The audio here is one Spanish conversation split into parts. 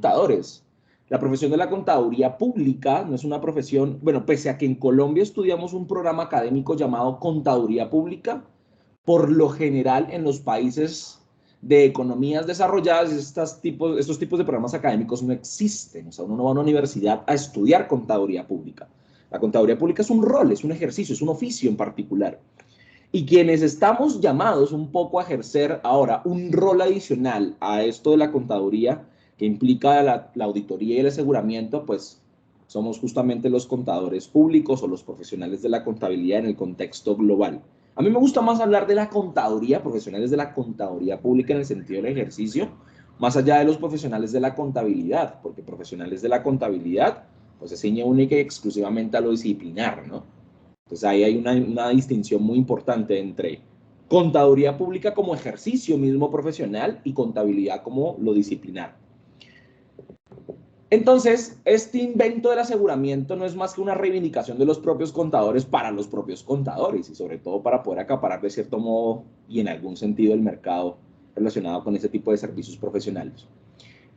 contadores. La profesión de la contaduría pública no es una profesión, bueno, pese a que en Colombia estudiamos un programa académico llamado Contaduría Pública, por lo general en los países de economías desarrolladas estos tipos de programas académicos no existen. O sea, uno no va a una universidad a estudiar contaduría pública. La contaduría pública es un rol, es un ejercicio, es un oficio en particular. Y quienes estamos llamados un poco a ejercer ahora un rol adicional a esto de la contaduría, que implica la auditoría y el aseguramiento, pues somos justamente los contadores públicos o los profesionales de la contabilidad en el contexto global. A mí me gusta más hablar de la contaduría, profesionales de la contaduría pública en el sentido del ejercicio, más allá de los profesionales de la contabilidad, porque profesionales de la contabilidad pues se ciñe única y exclusivamente a lo disciplinar, ¿no? Entonces ahí hay una distinción muy importante entre contaduría pública como ejercicio mismo profesional y contabilidad como lo disciplinar. Entonces, este invento del aseguramiento no es más que una reivindicación de los propios contadores para los propios contadores y sobre todo para poder acaparar de cierto modo y en algún sentido el mercado relacionado con ese tipo de servicios profesionales.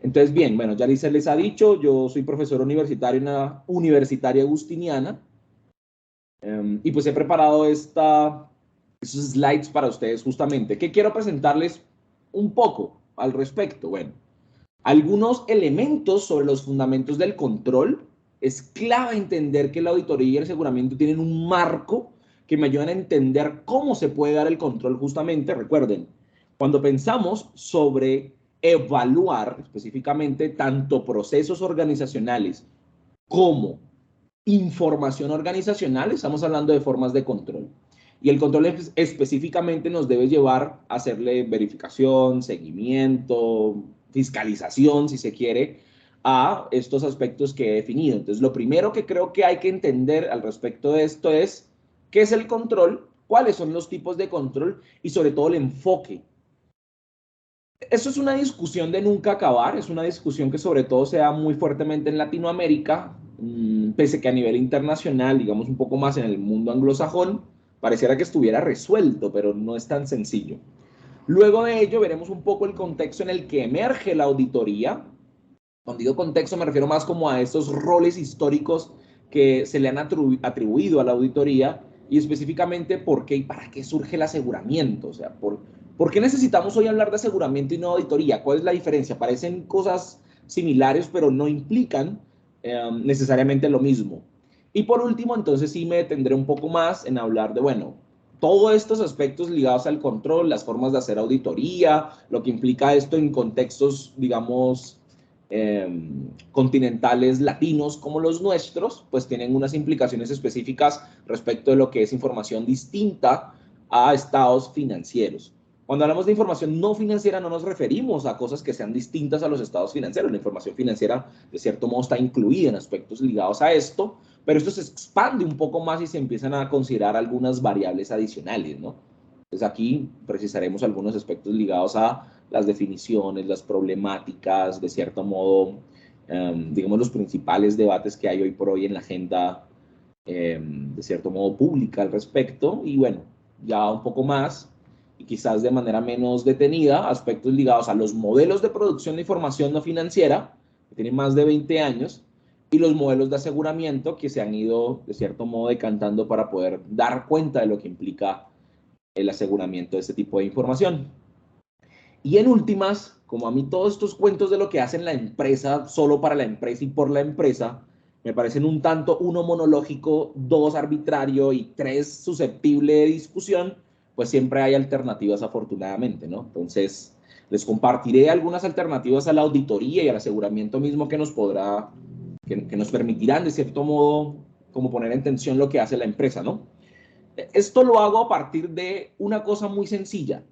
Entonces, bien, bueno, ya les ha dicho, yo soy profesor universitario en la Universitaria Agustiniana y pues he preparado esos slides para ustedes justamente. ¿Qué quiero presentarles un poco al respecto? Bueno, algunos elementos sobre los fundamentos del control. Es clave entender que la auditoría y el aseguramiento tienen un marco que me ayudan a entender cómo se puede dar el control justamente. Recuerden, cuando pensamos sobre evaluar específicamente tanto procesos organizacionales como información organizacional, estamos hablando de formas de control. Y el control específicamente nos debe llevar a hacerle verificación, seguimiento, fiscalización, si se quiere, a estos aspectos que he definido. Entonces, lo primero que creo que hay que entender al respecto de esto es qué es el control, cuáles son los tipos de control y sobre todo el enfoque. Eso es una discusión de nunca acabar, es una discusión que sobre todo se da muy fuertemente en Latinoamérica, pese que a nivel internacional, digamos un poco más en el mundo anglosajón, pareciera que estuviera resuelto, pero no es tan sencillo. Luego de ello veremos un poco el contexto en el que emerge la auditoría. Cuando digo contexto me refiero más como a esos roles históricos que se le han atribuido a la auditoría y específicamente por qué y para qué surge el aseguramiento. O sea, ¿por qué necesitamos hoy hablar de aseguramiento y no auditoría? ¿Cuál es la diferencia? Parecen cosas similares, pero no implican necesariamente lo mismo. Y por último, entonces sí me detendré un poco más en hablar de, bueno, todos estos aspectos ligados al control, las formas de hacer auditoría, lo que implica esto en contextos, digamos, continentales latinos como los nuestros, pues tienen unas implicaciones específicas respecto de lo que es información distinta a estados financieros. Cuando hablamos de información no financiera no nos referimos a cosas que sean distintas a los estados financieros. La información financiera, de cierto modo, está incluida en aspectos ligados a esto, pero esto se expande un poco más y se empiezan a considerar algunas variables adicionales, ¿no? Entonces aquí precisaremos algunos aspectos ligados a las definiciones, las problemáticas, de cierto modo, digamos, los principales debates que hay hoy por hoy en la agenda, de cierto modo, pública al respecto. Y bueno, ya un poco más, y quizás de manera menos detenida, aspectos ligados a los modelos de producción de información no financiera, que tienen más de 20 años, y los modelos de aseguramiento que se han ido, de cierto modo, decantando para poder dar cuenta de lo que implica el aseguramiento de este tipo de información. Y en últimas, como a mí todos estos cuentos de lo que hacen la empresa, solo para la empresa y por la empresa, me parecen un tanto, uno, monológico, dos, arbitrario y tres, susceptible de discusión, pues siempre hay alternativas afortunadamente, ¿no? Entonces, les compartiré algunas alternativas a la auditoría y al aseguramiento mismo que nos permitirán de cierto modo como poner en tensión lo que hace la empresa, ¿no? Esto lo hago a partir de una cosa muy sencilla.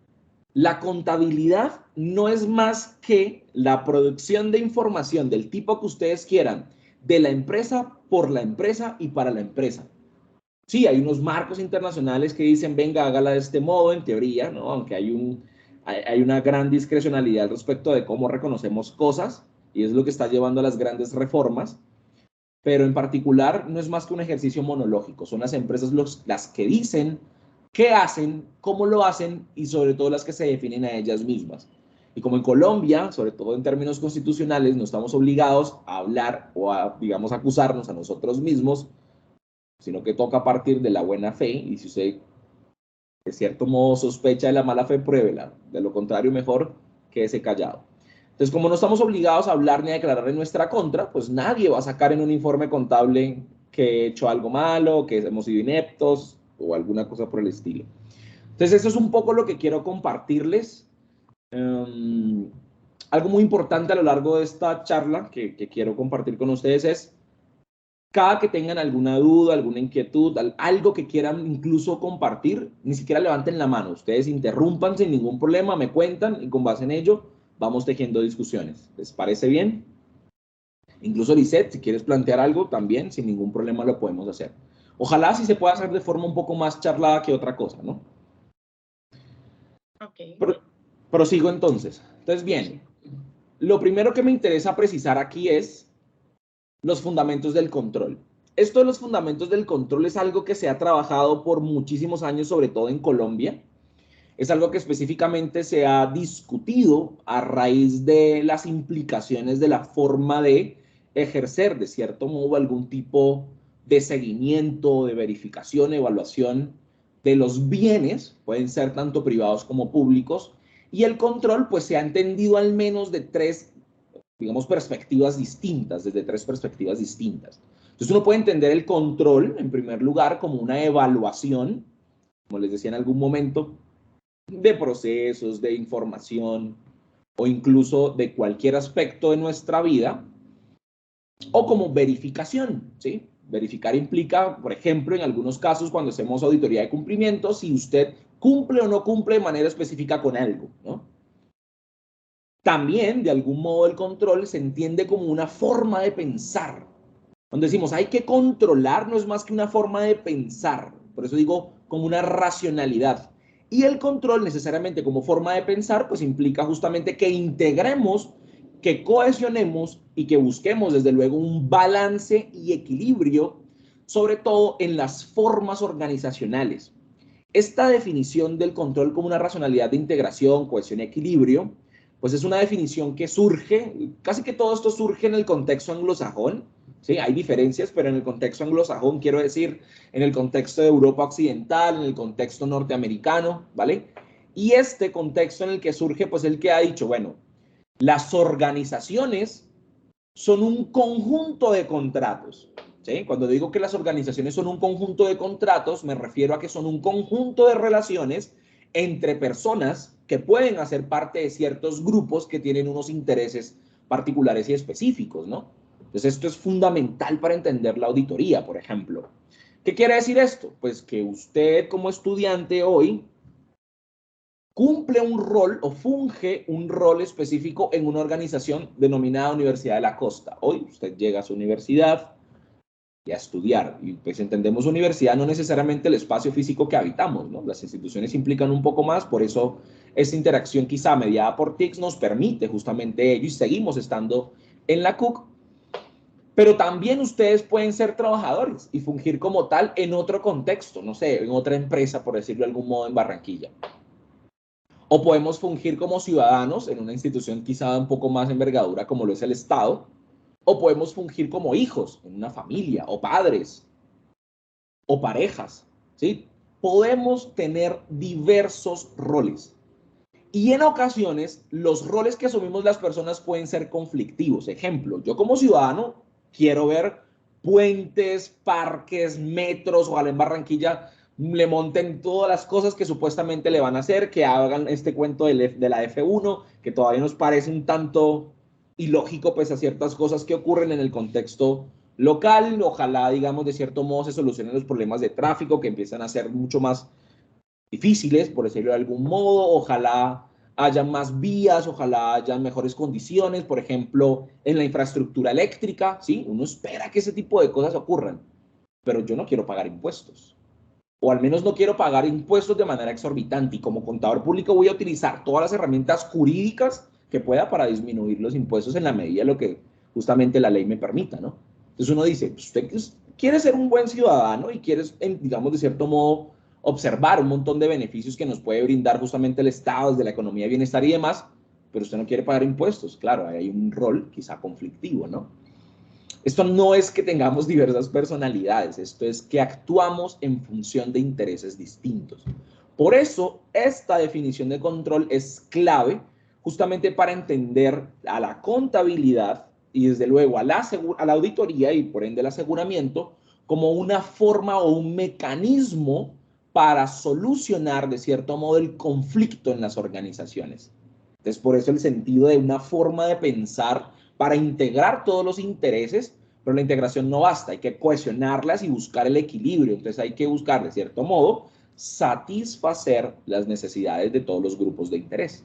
La contabilidad no es más que la producción de información del tipo que ustedes quieran, de la empresa, por la empresa y para la empresa. Sí, hay unos marcos internacionales que dicen, venga, hágala de este modo, en teoría, ¿no? Aunque hay una gran discrecionalidad respecto de cómo reconocemos cosas, y es lo que está llevando a las grandes reformas, pero en particular no es más que un ejercicio monológico. Son las empresas las que dicen qué hacen, cómo lo hacen y sobre todo las que se definen a ellas mismas. Y como en Colombia, sobre todo en términos constitucionales, no estamos obligados a hablar o a, digamos, acusarnos a nosotros mismos, sino que toca partir de la buena fe, y si usted de cierto modo sospecha de la mala fe, pruébela. De lo contrario, mejor quédese callado. Entonces, como no estamos obligados a hablar ni a declarar en nuestra contra, pues nadie va a sacar en un informe contable que he hecho algo malo, que hemos sido ineptos o alguna cosa por el estilo. Entonces, eso es un poco lo que quiero compartirles. Algo muy importante a lo largo de esta charla que quiero compartir con ustedes es, cada que tengan alguna duda, alguna inquietud, algo que quieran incluso compartir, ni siquiera levanten la mano. Ustedes interrumpan sin ningún problema, me cuentan y con base en ello vamos tejiendo discusiones. ¿Les parece bien? Incluso Lisette, si quieres plantear algo, también sin ningún problema lo podemos hacer. Ojalá sí se pueda hacer de forma un poco más charlada que otra cosa, ¿no? Ok. Prosigo entonces. Entonces, bien, lo primero que me interesa precisar aquí es los fundamentos del control. Esto de los fundamentos del control es algo que se ha trabajado por muchísimos años, sobre todo en Colombia. Es algo que específicamente se ha discutido a raíz de las implicaciones de la forma de ejercer, de cierto modo, algún tipo de seguimiento, de verificación, evaluación de los bienes, pueden ser tanto privados como públicos, y el control pues se ha entendido al menos de tres, digamos, perspectivas distintas, desde tres perspectivas distintas. Entonces uno puede entender el control, en primer lugar, como una evaluación, como les decía en algún momento, de procesos, de información o incluso de cualquier aspecto de nuestra vida, o como verificación, ¿sí? Verificar implica, por ejemplo, en algunos casos cuando hacemos auditoría de cumplimiento, si usted cumple o no cumple de manera específica con algo, ¿no? También, de algún modo, el control se entiende como una forma de pensar. Cuando decimos hay que controlar, no es más que una forma de pensar. Por eso digo como una racionalidad. Y el control, necesariamente como forma de pensar, pues implica justamente que integremos, que cohesionemos y que busquemos, desde luego, un balance y equilibrio, sobre todo en las formas organizacionales. Esta definición del control como una racionalidad de integración, cohesión y equilibrio, pues es una definición que surge, casi que todo esto surge en el contexto anglosajón, ¿sí? Hay diferencias, pero en el contexto anglosajón, quiero decir, en el contexto de Europa Occidental, en el contexto norteamericano, ¿vale? Y este contexto en el que surge, pues el que ha dicho, bueno, las organizaciones son un conjunto de contratos, ¿sí? Cuando digo que las organizaciones son un conjunto de contratos, me refiero a que son un conjunto de relaciones entre personas que pueden hacer parte de ciertos grupos que tienen unos intereses particulares y específicos, ¿no? Entonces, esto es fundamental para entender la auditoría, por ejemplo. ¿Qué quiere decir esto? Pues que usted como estudiante hoy cumple un rol o funge un rol específico en una organización denominada Universidad de la Costa. Hoy usted llega a su universidad y a estudiar, y pues entendemos universidad no necesariamente el espacio físico que habitamos, ¿no? Las instituciones implican un poco más, por eso esta interacción quizá mediada por TICS nos permite justamente ello y seguimos estando en la CUC, pero también ustedes pueden ser trabajadores y fungir como tal en otro contexto, no sé, en otra empresa, por decirlo de algún modo, en Barranquilla. O podemos fungir como ciudadanos en una institución quizá un poco más envergadura como lo es el Estado, o podemos fungir como hijos en una familia, o padres, o parejas, ¿sí? Podemos tener diversos roles. Y en ocasiones, los roles que asumimos las personas pueden ser conflictivos. Ejemplo, yo como ciudadano quiero ver puentes, parques, metros, ojalá en Barranquilla le monten todas las cosas que supuestamente le van a hacer, que hagan este cuento de la F1, que todavía nos parece un tanto ilógico, pues a ciertas cosas que ocurren en el contexto local. Ojalá, digamos, de cierto modo se solucionen los problemas de tráfico que empiezan a ser mucho más difíciles, por decirlo de algún modo. Ojalá haya más vías, ojalá haya mejores condiciones, por ejemplo, en la infraestructura eléctrica, ¿sí? Uno espera que ese tipo de cosas ocurran, pero yo no quiero pagar impuestos, o al menos no quiero pagar impuestos de manera exorbitante, y como contador público voy a utilizar todas las herramientas jurídicas que pueda para disminuir los impuestos en la medida de lo que justamente la ley me permita, ¿no? Entonces uno dice, pues usted quiere ser un buen ciudadano y quiere, digamos, de cierto modo, observar un montón de beneficios que nos puede brindar justamente el Estado, desde la economía de bienestar y demás, pero usted no quiere pagar impuestos. Claro, ahí hay un rol quizá conflictivo, ¿no? Esto no es que tengamos diversas personalidades, esto es que actuamos en función de intereses distintos. Por eso, esta definición de control es clave justamente para entender a la contabilidad y desde luego a la auditoría y por ende el aseguramiento como una forma o un mecanismo para solucionar de cierto modo el conflicto en las organizaciones. Entonces, por eso el sentido de una forma de pensar para integrar todos los intereses, pero la integración no basta, hay que cohesionarlas y buscar el equilibrio. Entonces hay que buscar, de cierto modo, satisfacer las necesidades de todos los grupos de interés.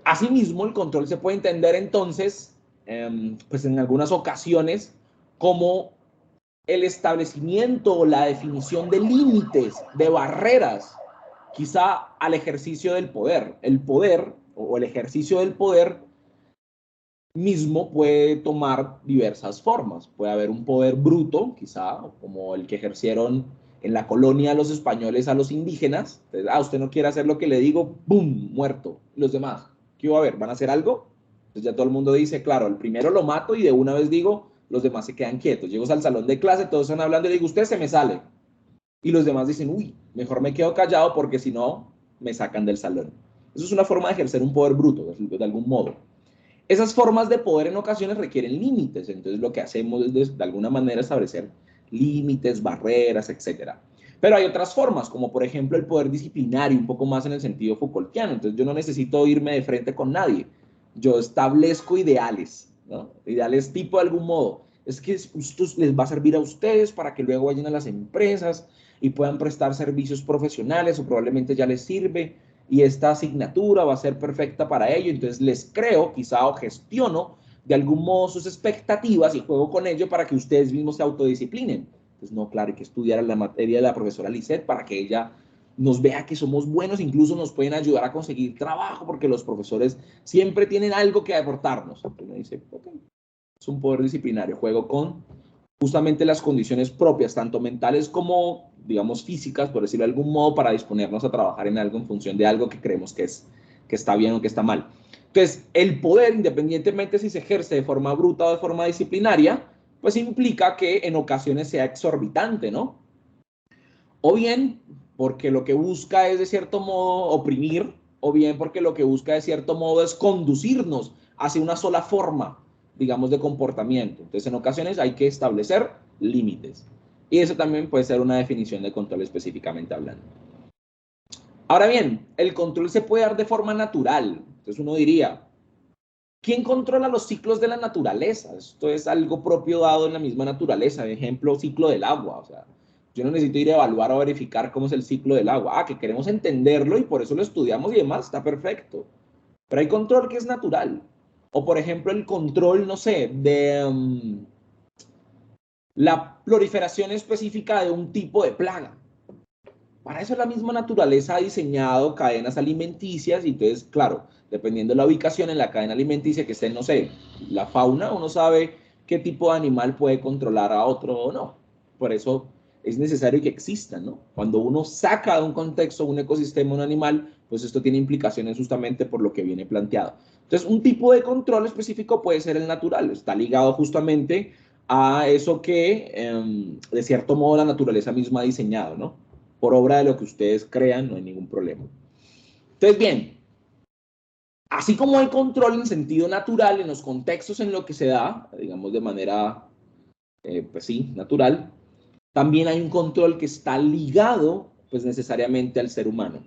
Asimismo, el control se puede entender entonces, pues en algunas ocasiones, como el establecimiento o la definición de límites, de barreras, quizá al ejercicio del poder. El poder o el ejercicio del poder mismo puede tomar diversas formas. Puede haber un poder bruto, quizá, como el que ejercieron en la colonia los españoles a los indígenas. Entonces, usted no quiere hacer lo que le digo, ¡pum!, muerto. ¿Y los demás? ¿Qué va a haber? ¿Van a hacer algo? Entonces ya todo el mundo dice, claro, el primero lo mato y de una vez digo, los demás se quedan quietos. Llego al salón de clase, todos están hablando y le digo, usted se me sale. Y los demás dicen, uy, mejor me quedo callado porque si no, me sacan del salón. Eso es una forma de ejercer un poder bruto, de algún modo. Esas formas de poder en ocasiones requieren límites, entonces lo que hacemos es de alguna manera establecer límites, barreras, etc. Pero hay otras formas, como por ejemplo el poder disciplinario, un poco más en el sentido Foucaultiano. Entonces yo no necesito irme de frente con nadie, yo establezco ideales, ¿no? Ideales tipo de algún modo. Es que esto les va a servir a ustedes para que luego vayan a las empresas y puedan prestar servicios profesionales o probablemente ya les sirve y esta asignatura va a ser perfecta para ello, entonces les creo, quizá, o gestiono de algún modo sus expectativas y juego con ello para que ustedes mismos se autodisciplinen. Entonces, no, claro, hay que estudiar la materia de la profesora Lisette para que ella nos vea que somos buenos, incluso nos pueden ayudar a conseguir trabajo, porque los profesores siempre tienen algo que aportarnos. Entonces uno dice, ok, es un poder disciplinario, juego con justamente las condiciones propias, tanto mentales como, digamos, físicas, por decirlo de algún modo, para disponernos a trabajar en algo en función de algo que creemos que está bien o que está mal. Entonces, el poder, independientemente si se ejerce de forma bruta o de forma disciplinaria, pues implica que en ocasiones sea exorbitante, ¿no? O bien porque lo que busca es de cierto modo oprimir, o bien porque lo que busca de cierto modo es conducirnos hacia una sola forma, digamos, de comportamiento. Entonces, en ocasiones hay que establecer límites. Y eso también puede ser una definición de control específicamente hablando. Ahora bien, el control se puede dar de forma natural. Entonces uno diría, ¿quién controla los ciclos de la naturaleza? Esto es algo propio dado en la misma naturaleza. Por ejemplo, ciclo del agua. O sea, yo no necesito ir a evaluar o verificar cómo es el ciclo del agua. Que queremos entenderlo y por eso lo estudiamos y demás, está perfecto. Pero hay control que es natural. O por ejemplo, el control, no sé, de la proliferación específica de un tipo de plaga. Para eso la misma naturaleza ha diseñado cadenas alimenticias y entonces, claro, dependiendo de la ubicación en la cadena alimenticia que esté, no sé, la fauna, uno sabe qué tipo de animal puede controlar a otro o no. Por eso es necesario que existan, ¿no? Cuando uno saca de un contexto, un ecosistema, un animal, pues esto tiene implicaciones justamente por lo que viene planteado. Entonces, un tipo de control específico puede ser el natural, está ligado justamente a eso que, de cierto modo, la naturaleza misma ha diseñado, ¿no? Por obra de lo que ustedes crean, no hay ningún problema. Entonces, bien, así como hay control en sentido natural en los contextos en los que se da, digamos de manera, pues sí, natural, también hay un control que está ligado, pues necesariamente al ser humano.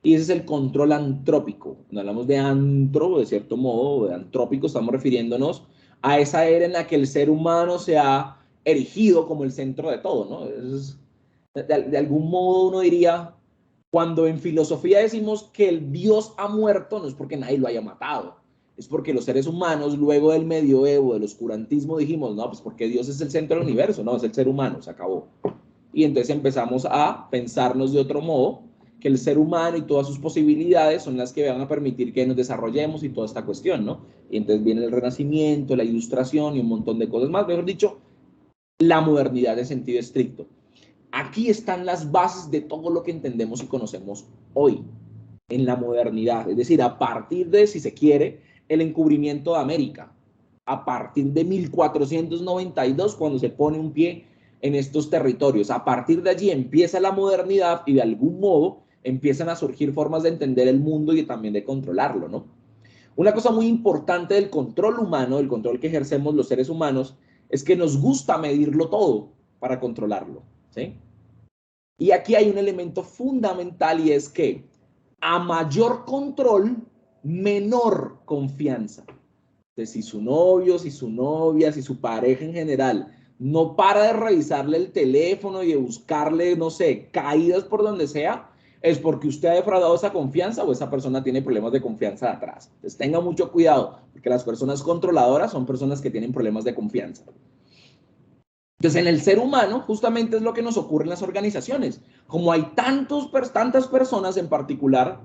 Y ese es el control antrópico. Cuando hablamos de antro, de cierto modo, de antrópico, estamos refiriéndonos a esa era en la que el ser humano se ha erigido como el centro de todo, ¿no? Es, de algún modo uno diría, cuando en filosofía decimos que el Dios ha muerto, no es porque nadie lo haya matado, es porque los seres humanos, luego del medioevo, del oscurantismo, dijimos, no, pues porque Dios es el centro del universo, no, es el ser humano, se acabó. Y entonces empezamos a pensarnos de otro modo, que el ser humano y todas sus posibilidades son las que van a permitir que nos desarrollemos y toda esta cuestión, ¿no? Y entonces viene el Renacimiento, la Ilustración y un montón de cosas más, mejor dicho, la modernidad en sentido estricto. Aquí están las bases de todo lo que entendemos y conocemos hoy. en la modernidad, es decir, a partir de, si se quiere, el encubrimiento de América, a partir de 1492, cuando se pone un pie en estos territorios. A partir de allí empieza la modernidad y de algún modo empiezan a surgir formas de entender el mundo y también de controlarlo, ¿no? Una cosa muy importante del control humano, del control que ejercemos los seres humanos, es que nos gusta medirlo todo para controlarlo, ¿sí? Y aquí hay un elemento fundamental y es que a mayor control, menor confianza. De si su novio, si su novia, si su pareja en general no para de revisarle el teléfono y de buscarle, no sé, caídas por donde sea, es porque usted ha defraudado esa confianza o esa persona tiene problemas de confianza de atrás. Entonces tenga mucho cuidado, porque las personas controladoras son personas que tienen problemas de confianza. Entonces, en el ser humano, justamente es lo que nos ocurre en las organizaciones. Como hay tantas personas en particular,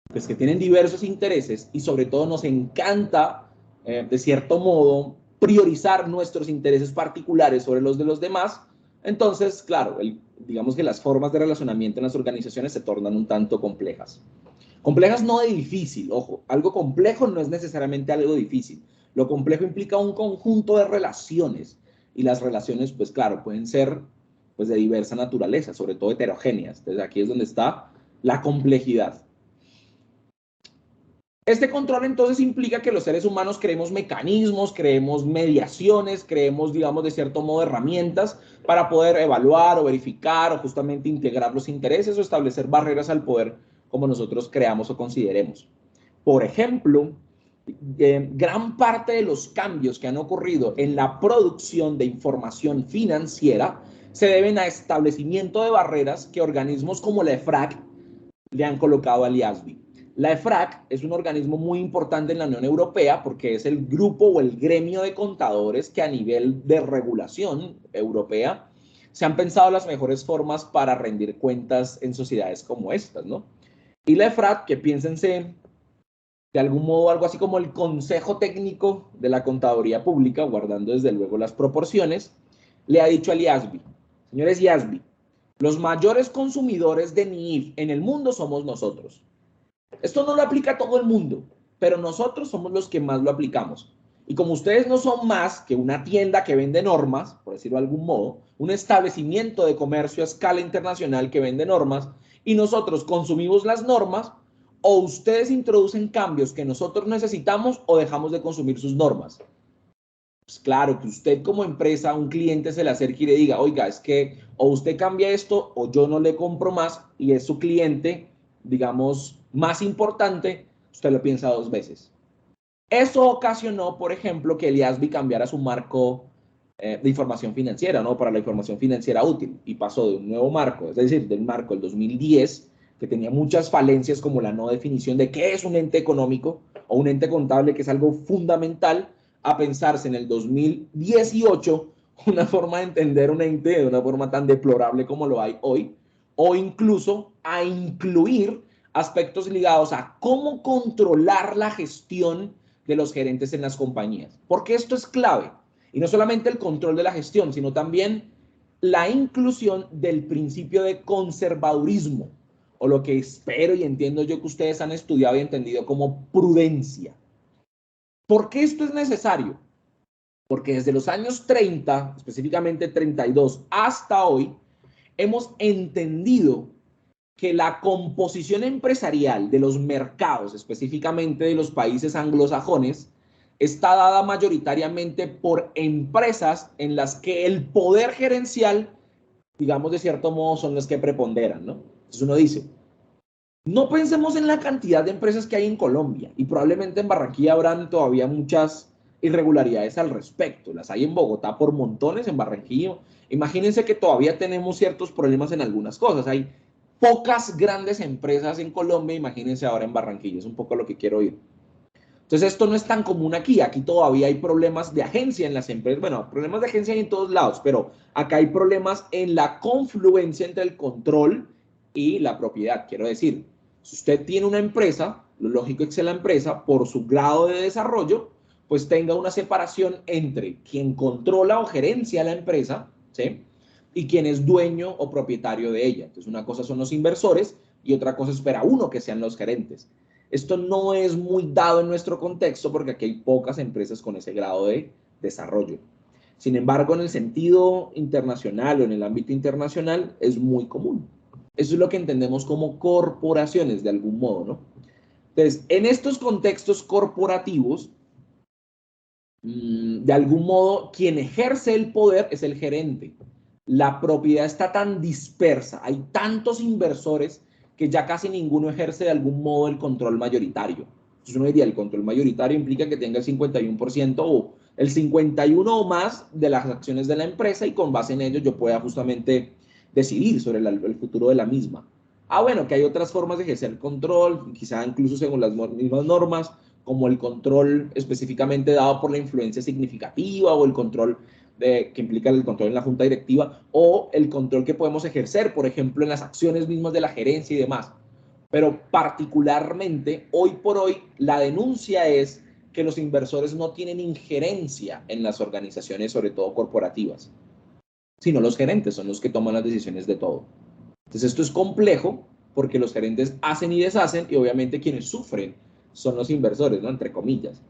pues que tienen diversos intereses y sobre todo nos encanta, de cierto modo, priorizar nuestros intereses particulares sobre los de los demás, entonces, claro, digamos que las formas de relacionamiento en las organizaciones se tornan un tanto complejas. Complejas no de difícil, ojo, algo complejo no es necesariamente algo difícil. Lo complejo implica un conjunto de relaciones y las relaciones, pues claro, pueden ser pues, de diversa naturaleza, sobre todo heterogéneas. Entonces aquí es donde está la complejidad. Este control entonces implica que los seres humanos creemos mecanismos, creemos mediaciones, creemos, digamos, de cierto modo herramientas para poder evaluar o verificar o justamente integrar los intereses o establecer barreras al poder como nosotros creamos o consideremos. Por ejemplo, gran parte de los cambios que han ocurrido en la producción de información financiera se deben a establecimiento de barreras que organismos como la EFRAG le han colocado al IASB. La EFRAG es un organismo muy importante en la Unión Europea porque es el grupo o el gremio de contadores que a nivel de regulación europea se han pensado las mejores formas para rendir cuentas en sociedades como estas, ¿no? Y la EFRAG, que piénsense de algún modo algo así como el Consejo Técnico de la Contaduría Pública, guardando desde luego las proporciones, le ha dicho al IASB, señores IASB, los mayores consumidores de NIIF en el mundo somos nosotros. Esto no lo aplica a todo el mundo, pero nosotros somos los que más lo aplicamos. Y como ustedes no son más que una tienda que vende normas, por decirlo de algún modo, un establecimiento de comercio a escala internacional que vende normas, y nosotros consumimos las normas, o ustedes introducen cambios que nosotros necesitamos o dejamos de consumir sus normas. Pues claro, que usted como empresa, a un cliente se le acerque y le diga, oiga, es que o usted cambia esto o yo no le compro más y es su cliente, digamos, más importante, usted lo piensa dos veces. Eso ocasionó, por ejemplo, que el IASB cambiara su marco de información financiera, ¿no? Para la información financiera útil y pasó de un nuevo marco, es decir, del marco del 2010, que tenía muchas falencias como la no definición de qué es un ente económico o un ente contable, que es algo fundamental, a pensarse en el 2018 una forma de entender un ente de una forma tan deplorable como lo hay hoy, o incluso a incluir aspectos ligados a cómo controlar la gestión de los gerentes en las compañías. Porque esto es clave. Y no solamente el control de la gestión, sino también la inclusión del principio de conservadurismo, o lo que espero y entiendo yo que ustedes han estudiado y entendido como prudencia. ¿Por qué esto es necesario? Porque desde los años 30, específicamente 32, hasta hoy, hemos entendido que la composición empresarial de los mercados, específicamente de los países anglosajones, está dada mayoritariamente por empresas en las que el poder gerencial, digamos de cierto modo, son los que preponderan, ¿no? Entonces uno dice, no pensemos en la cantidad de empresas que hay en Colombia y probablemente en Barranquilla habrán todavía muchas irregularidades al respecto. Las hay en Bogotá por montones, en Barranquilla. Imagínense que todavía tenemos ciertos problemas en algunas cosas. Hay pocas grandes empresas en Colombia, imagínense ahora en Barranquilla. Es un poco lo que quiero oír. Entonces esto no es tan común aquí. Aquí todavía hay problemas de agencia en las empresas. Bueno, problemas de agencia hay en todos lados, pero acá hay problemas en la confluencia entre el control y la propiedad. Quiero decir, si usted tiene una empresa, lo lógico es que la empresa, por su grado de desarrollo, pues tenga una separación entre quien controla o gerencia la empresa, ¿sí? Y quien es dueño o propietario de ella. Entonces, una cosa son los inversores y otra cosa es para uno que sean los gerentes. Esto no es muy dado en nuestro contexto porque aquí hay pocas empresas con ese grado de desarrollo. Sin embargo, en el sentido internacional o en el ámbito internacional es muy común. Eso es lo que entendemos como corporaciones de algún modo, ¿no? Entonces, en estos contextos corporativos, de algún modo, quien ejerce el poder es el gerente. La propiedad está tan dispersa, hay tantos inversores que ya casi ninguno ejerce de algún modo el control mayoritario. Entonces uno diría, el control mayoritario implica que tenga el 51% o el 51% o más de las acciones de la empresa y con base en ello yo pueda justamente decidir sobre el futuro de la misma. Bueno, que hay otras formas de ejercer control, quizá incluso según las mismas normas, como el control específicamente dado por la influencia significativa o el control que implica el control en la junta directiva o el control que podemos ejercer, por ejemplo, en las acciones mismas de la gerencia y demás. Pero particularmente, hoy por hoy, la denuncia es que los inversores no tienen injerencia en las organizaciones, sobre todo corporativas, sino los gerentes son los que toman las decisiones de todo. Entonces esto es complejo porque los gerentes hacen y deshacen y obviamente quienes sufren son los inversores, ¿no? Entre comillas.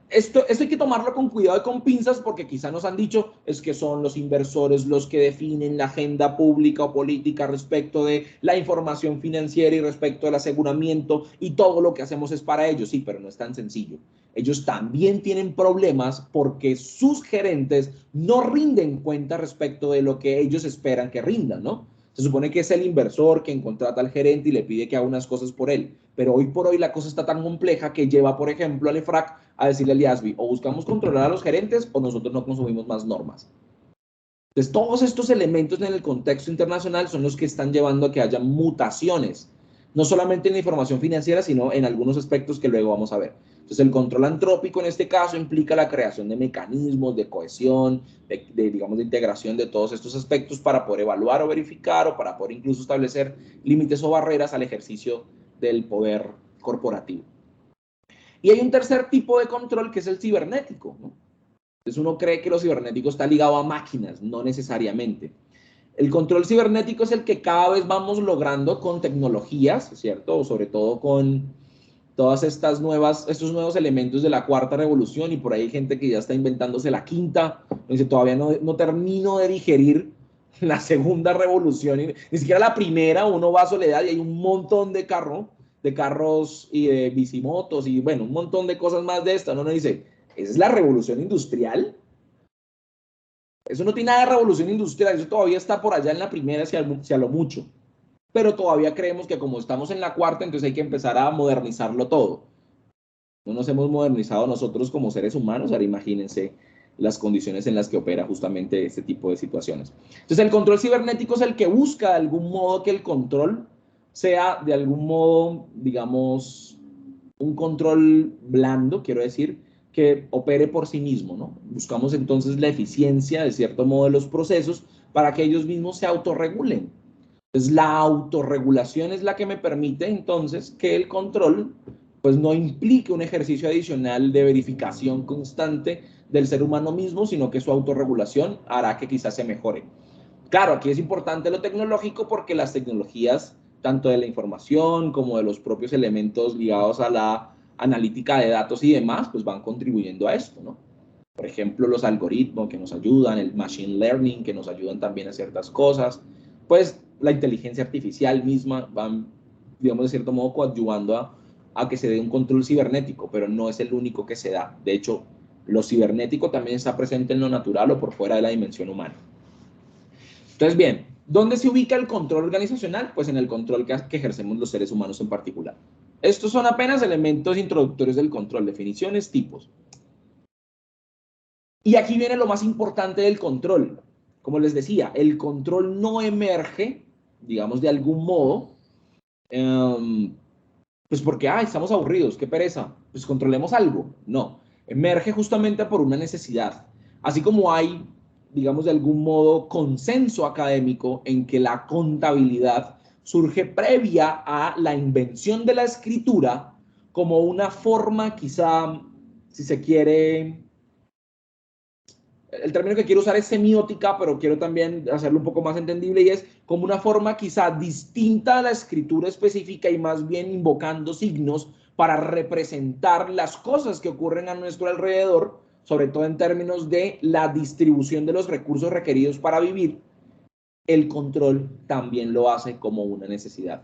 Esto hay que tomarlo con cuidado y con pinzas porque quizá nos han dicho es que son los inversores los que definen la agenda pública o política respecto de la información financiera y respecto del aseguramiento y todo lo que hacemos es para ellos. Sí, pero no es tan sencillo. Ellos también tienen problemas porque sus gerentes no rinden cuenta respecto de lo que ellos esperan que rindan, ¿no? Se supone que es el inversor quien contrata al gerente y le pide que haga unas cosas por él. Pero hoy por hoy la cosa está tan compleja que lleva, por ejemplo, al EFRAC a decirle al IASBI, o buscamos controlar a los gerentes o nosotros no consumimos más normas. Entonces, todos estos elementos en el contexto internacional son los que están llevando a que haya mutaciones, no solamente en la información financiera, sino en algunos aspectos que luego vamos a ver. Entonces, el control antrópico en este caso implica la creación de mecanismos de cohesión, digamos, de integración de todos estos aspectos para poder evaluar o verificar o para poder incluso establecer límites o barreras al ejercicio del poder corporativo. Y hay un tercer tipo de control que es el cibernético, ¿no? Entonces uno cree que lo cibernético está ligado a máquinas, no necesariamente. El control cibernético es el que cada vez vamos logrando con tecnologías, ¿cierto? O sobre todo con todas estos nuevos elementos de la cuarta revolución y por ahí hay gente que ya está inventándose la quinta, dice, todavía no termino de digerir la segunda revolución, ni siquiera la primera, uno va a Soledad y hay un montón de carros y de bicimotos y bueno, un montón de cosas más de esta, uno dice, ¿esa es la revolución industrial? Eso no tiene nada de revolución industrial, eso todavía está por allá en la primera, si a lo mucho. Pero todavía creemos que como estamos en la cuarta, entonces hay que empezar a modernizarlo todo. No nos hemos modernizado nosotros como seres humanos, ahora imagínense las condiciones en las que opera justamente este tipo de situaciones. Entonces el control cibernético es el que busca de algún modo que el control sea de algún modo, digamos, un control blando, quiero decir, que opere por sí mismo, ¿no? Buscamos entonces la eficiencia, de cierto modo, de los procesos para que ellos mismos se autorregulen. Entonces, la autorregulación es la que me permite entonces que el control pues no implique un ejercicio adicional de verificación constante del ser humano mismo, sino que su autorregulación hará que quizás se mejore. Claro, aquí es importante lo tecnológico porque las tecnologías, tanto de la información como de los propios elementos ligados a la analítica de datos y demás, pues van contribuyendo a esto, ¿no? Por ejemplo, los algoritmos que nos ayudan, el machine learning que nos ayudan también a ciertas cosas, pues la inteligencia artificial misma van, digamos, de cierto modo coadyuvando a que se dé un control cibernético, pero no es el único que se da. De hecho, lo cibernético también está presente en lo natural o por fuera de la dimensión humana. Entonces, bien, ¿dónde se ubica el control organizacional? Pues en el control que ejercemos los seres humanos en particular. Estos son apenas elementos introductorios del control, definiciones, tipos. Y aquí viene lo más importante del control. Como les decía, el control no emerge, digamos, de algún modo, pues porque, estamos aburridos, qué pereza, pues controlemos algo. No, emerge justamente por una necesidad. Así como hay, digamos, de algún modo, consenso académico en que la contabilidad surge previa a la invención de la escritura como una forma, quizá, si se quiere, el término que quiero usar es semiótica, pero quiero también hacerlo un poco más entendible, y es como una forma quizá distinta a la escritura específica y más bien invocando signos para representar las cosas que ocurren a nuestro alrededor, sobre todo en términos de la distribución de los recursos requeridos para vivir. El control también lo hace como una necesidad.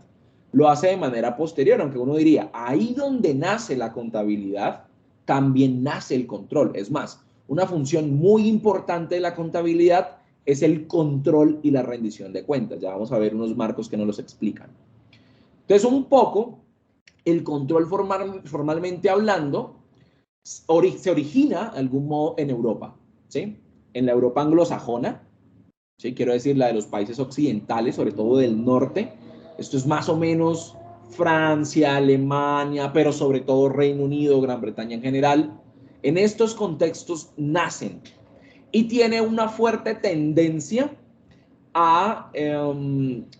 Lo hace de manera posterior, aunque uno diría, ahí donde nace la contabilidad, también nace el control. Es más, una función muy importante de la contabilidad es el control y la rendición de cuentas. Ya vamos a ver unos marcos que nos los explican. Entonces, un poco, el control formalmente hablando, se origina de algún modo en Europa, ¿sí? En la Europa anglosajona, ¿sí? Quiero decir, la de los países occidentales, sobre todo del norte. Esto es más o menos Francia, Alemania, pero sobre todo Reino Unido, Gran Bretaña en general. En estos contextos nacen y tiene una fuerte tendencia a,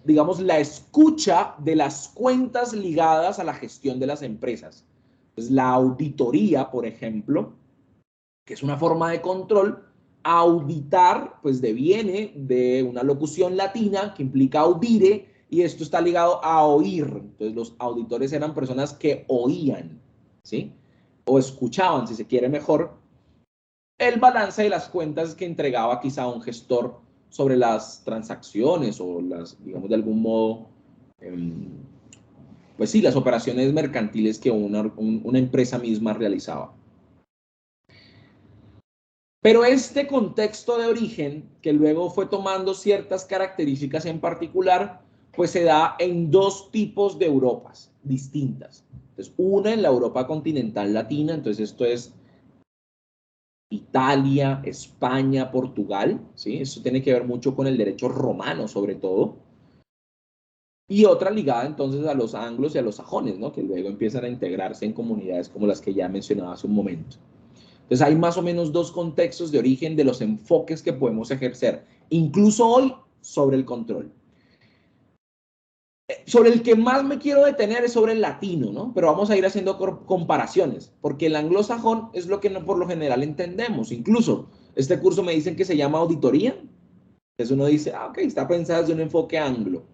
digamos, la escucha de las cuentas ligadas a la gestión de las empresas. Pues la auditoría, por ejemplo, que es una forma de control. Auditar, pues deviene de una locución latina que implica audire, y esto está ligado a oír. Entonces los auditores eran personas que oían, ¿sí? O escuchaban, si se quiere mejor, el balance de las cuentas que entregaba quizá un gestor sobre las transacciones o las, digamos, de algún modo, pues sí, las operaciones mercantiles que una empresa misma realizaba. Pero este contexto de origen, que luego fue tomando ciertas características en particular, pues se da en dos tipos de Europas distintas. Entonces, una en la Europa continental latina, entonces esto es Italia, España, Portugal, ¿sí? Eso tiene que ver mucho con el derecho romano, sobre todo. Y otra ligada entonces a los anglos y a los sajones, ¿no? Que luego empiezan a integrarse en comunidades como las que ya mencionaba hace un momento. Entonces hay más o menos dos contextos de origen de los enfoques que podemos ejercer, incluso hoy, sobre el control. Sobre el que más me quiero detener es sobre el latino, ¿no? Pero vamos a ir haciendo comparaciones, porque el anglosajón es lo que no por lo general entendemos. Incluso este curso me dicen que se llama auditoría. Entonces uno dice, ok, está pensado desde un enfoque anglo.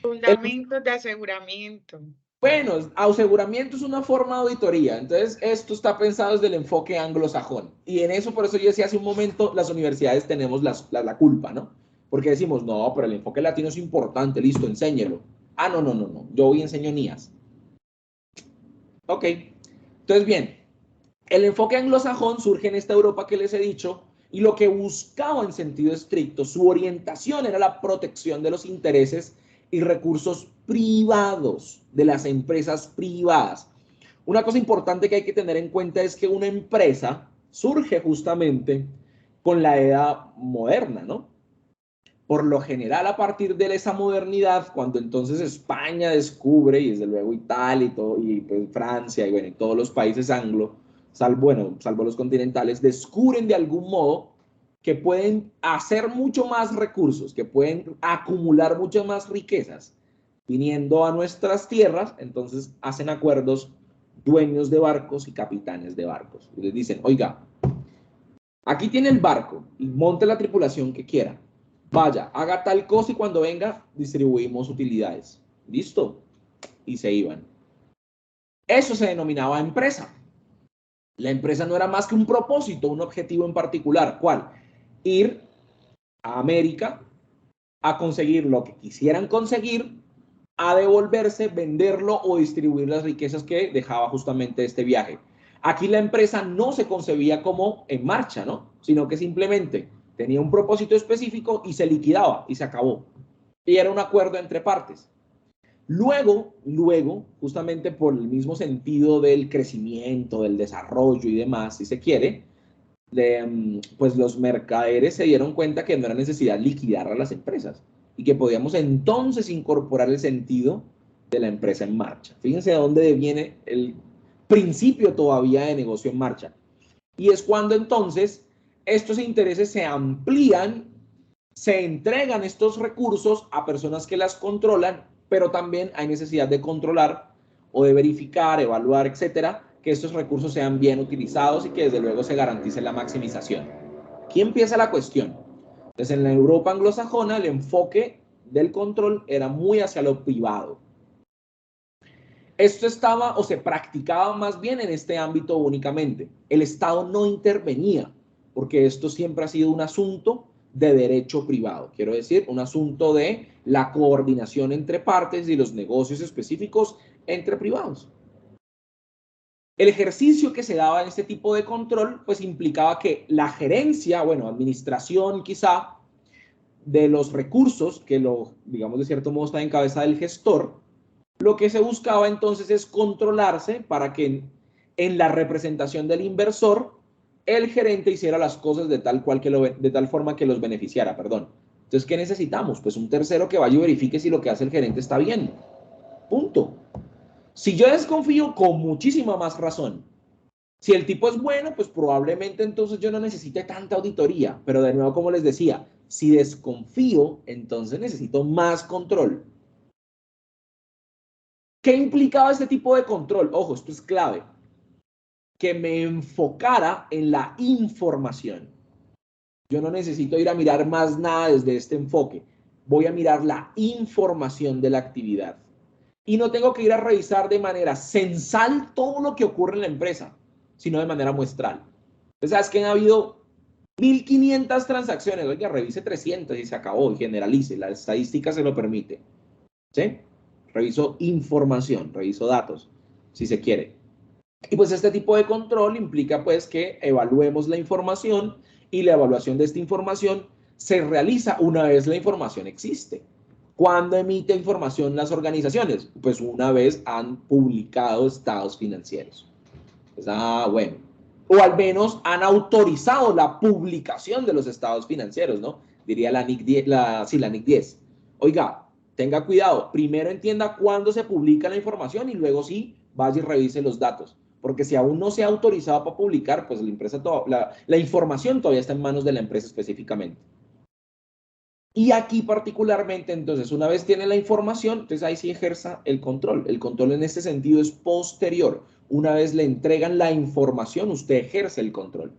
Fundamentos de aseguramiento. Bueno, aseguramiento es una forma de auditoría, entonces esto está pensado desde el enfoque anglosajón. Y en eso, por eso yo decía hace un momento, las universidades tenemos la culpa, ¿no? Porque decimos, no, pero el enfoque latino es importante, listo, enséñelo. Ah, no, yo hoy enseño NIAS. Ok, entonces bien, el enfoque anglosajón surge en esta Europa que les he dicho, y lo que buscaba en sentido estricto, su orientación era la protección de los intereses y recursos privados de las empresas privadas. Una cosa importante que hay que tener en cuenta es que una empresa surge justamente con la edad moderna, ¿no? Por lo general, a partir de esa modernidad, cuando entonces España descubre, y desde luego Italia y, todo, y pues Francia y, bueno, y todos los países anglo, salvo los continentales, descubren de algún modo que pueden hacer mucho más recursos, que pueden acumular muchas más riquezas viniendo a nuestras tierras. Entonces hacen acuerdos dueños de barcos y capitanes de barcos. Y les dicen, oiga, aquí tiene el barco y monte la tripulación que quiera. Vaya, haga tal cosa y cuando venga distribuimos utilidades. ¿Listo? Y se iban. Eso se denominaba empresa. La empresa no era más que un propósito, un objetivo en particular. ¿Cuál? Ir a América a conseguir lo que quisieran conseguir, a devolverse, venderlo o distribuir las riquezas que dejaba justamente este viaje. Aquí la empresa no se concebía como en marcha, ¿no? Sino que simplemente tenía un propósito específico y se liquidaba y se acabó. Y era un acuerdo entre partes. Luego, justamente por el mismo sentido del crecimiento, del desarrollo y demás, si se quiere, pues los mercaderes se dieron cuenta que no era necesidad liquidar a las empresas y que podíamos entonces incorporar el sentido de la empresa en marcha. Fíjense de dónde viene el principio todavía de negocio en marcha. Y es cuando entonces estos intereses se amplían, se entregan estos recursos a personas que las controlan, pero también hay necesidad de controlar o de verificar, evaluar, etcétera, que estos recursos sean bien utilizados y que desde luego se garantice la maximización. Aquí empieza la cuestión. Entonces, en la Europa anglosajona, el enfoque del control era muy hacia lo privado. Esto estaba o se practicaba más bien en este ámbito únicamente. El Estado no intervenía, porque esto siempre ha sido un asunto de derecho privado. Quiero decir, un asunto de la coordinación entre partes y los negocios específicos entre privados. El ejercicio que se daba en este tipo de control, pues implicaba que la gerencia, bueno, administración quizá, de los recursos, que digamos de cierto modo está en cabeza del gestor, lo que se buscaba entonces es controlarse para que en la representación del inversor, el gerente hiciera las cosas de tal forma que los beneficiara, perdón. Entonces, ¿qué necesitamos? Pues un tercero que vaya y verifique si lo que hace el gerente está bien. Punto. Si yo desconfío, con muchísima más razón. Si el tipo es bueno, pues probablemente entonces yo no necesite tanta auditoría. Pero de nuevo, como les decía, si desconfío, entonces necesito más control. ¿Qué implicaba este tipo de control? Ojo, esto es clave. Que me enfocara en la información. Yo no necesito ir a mirar más nada desde este enfoque. Voy a mirar la información de la actividad. Y no tengo que ir a revisar de manera censal todo lo que ocurre en la empresa, sino de manera muestral. Entonces, sabes que han habido 1.500 transacciones. Oiga, revise 300 y se acabó y generalice. La estadística se lo permite. ¿Sí? Reviso información, reviso datos, si se quiere. Y pues este tipo de control implica pues que evaluemos la información y la evaluación de esta información se realiza una vez la información existe. ¿Cuándo emite información las organizaciones? Pues una vez han publicado estados financieros. Pues, bueno. O al menos han autorizado la publicación de los estados financieros, ¿no? Diría la NIC 10, la NIC 10. Oiga, tenga cuidado. Primero entienda cuándo se publica la información y luego sí vaya y revise los datos. Porque si aún no se ha autorizado para publicar, pues la información todavía está en manos de la empresa específicamente. Y aquí particularmente, entonces, una vez tiene la información, entonces ahí sí ejerza el control. El control en este sentido es posterior. Una vez le entregan la información, usted ejerce el control.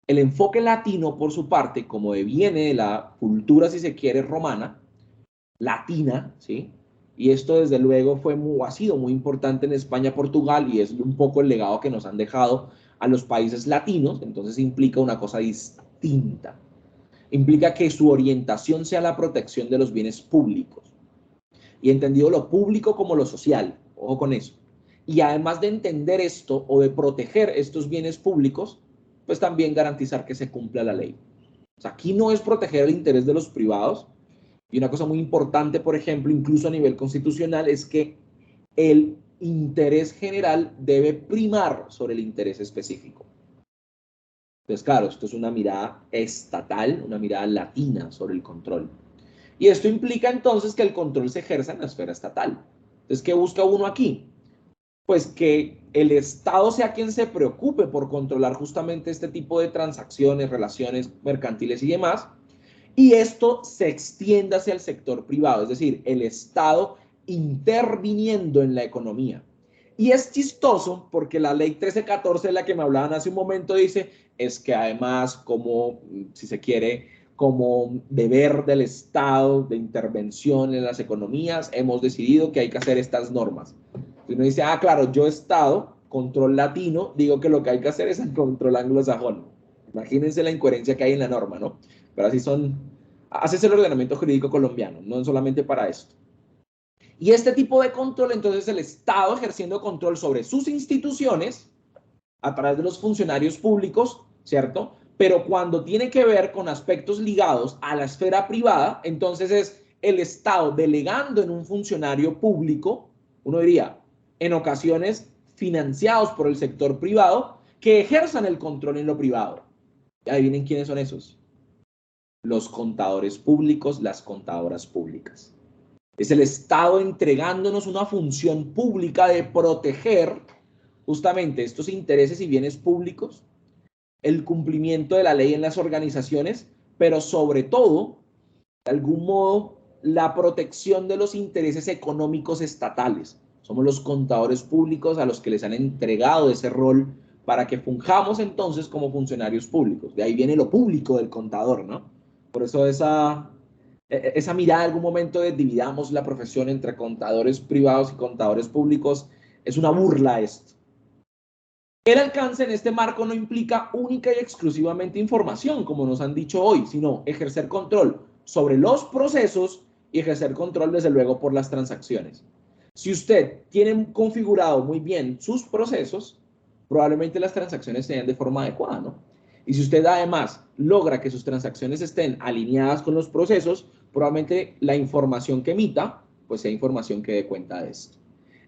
El enfoque latino, por su parte, como viene de la cultura, si se quiere, romana, latina, ¿sí? Y esto desde luego ha sido muy importante en España, Portugal, y es un poco el legado que nos han dejado a los países latinos, entonces implica una cosa distinta. Implica que su orientación sea la protección de los bienes públicos. Y entendido lo público como lo social, ojo con eso. Y además de entender esto o de proteger estos bienes públicos, pues también garantizar que se cumpla la ley. O sea, aquí no es proteger el interés de los privados. Y una cosa muy importante, por ejemplo, incluso a nivel constitucional, es que el interés general debe primar sobre el interés específico. Entonces, claro, esto es una mirada estatal, una mirada latina sobre el control. Y esto implica entonces que el control se ejerza en la esfera estatal. Entonces, ¿qué busca uno aquí? Pues que el Estado sea quien se preocupe por controlar justamente este tipo de transacciones, relaciones mercantiles y demás, y esto se extienda hacia el sector privado, es decir, el Estado interviniendo en la economía. Y es chistoso porque la ley 1314, de la que me hablaban hace un momento, dice, es que además, como, si se quiere, como deber del Estado de intervención en las economías, hemos decidido que hay que hacer estas normas. Y uno dice, claro, yo Estado, control latino, digo que lo que hay que hacer es el control anglosajón. Imagínense la incoherencia que hay en la norma, ¿no? Pero así es el ordenamiento jurídico colombiano, no solamente para esto. Y este tipo de control, entonces el Estado ejerciendo control sobre sus instituciones a través de los funcionarios públicos, ¿cierto? Pero cuando tiene que ver con aspectos ligados a la esfera privada, entonces es el Estado delegando en un funcionario público, uno diría, en ocasiones financiados por el sector privado, que ejerzan el control en lo privado. Y adivinen quiénes son esos. Los contadores públicos, las contadoras públicas. Es el Estado entregándonos una función pública de proteger justamente estos intereses y bienes públicos, el cumplimiento de la ley en las organizaciones, pero sobre todo, de algún modo, la protección de los intereses económicos estatales. Somos los contadores públicos a los que les han entregado ese rol para que fungamos entonces como funcionarios públicos. De ahí viene lo público del contador, ¿no? Por eso esa mirada en algún momento de dividamos la profesión entre contadores privados y contadores públicos es una burla a esto. El alcance en este marco no implica única y exclusivamente información, como nos han dicho hoy, sino ejercer control sobre los procesos y ejercer control, desde luego, por las transacciones. Si usted tiene configurado muy bien sus procesos, probablemente las transacciones se den de forma adecuada, ¿no? Y si usted además logra que sus transacciones estén alineadas con los procesos, probablemente la información que emita, pues sea información que dé cuenta de esto.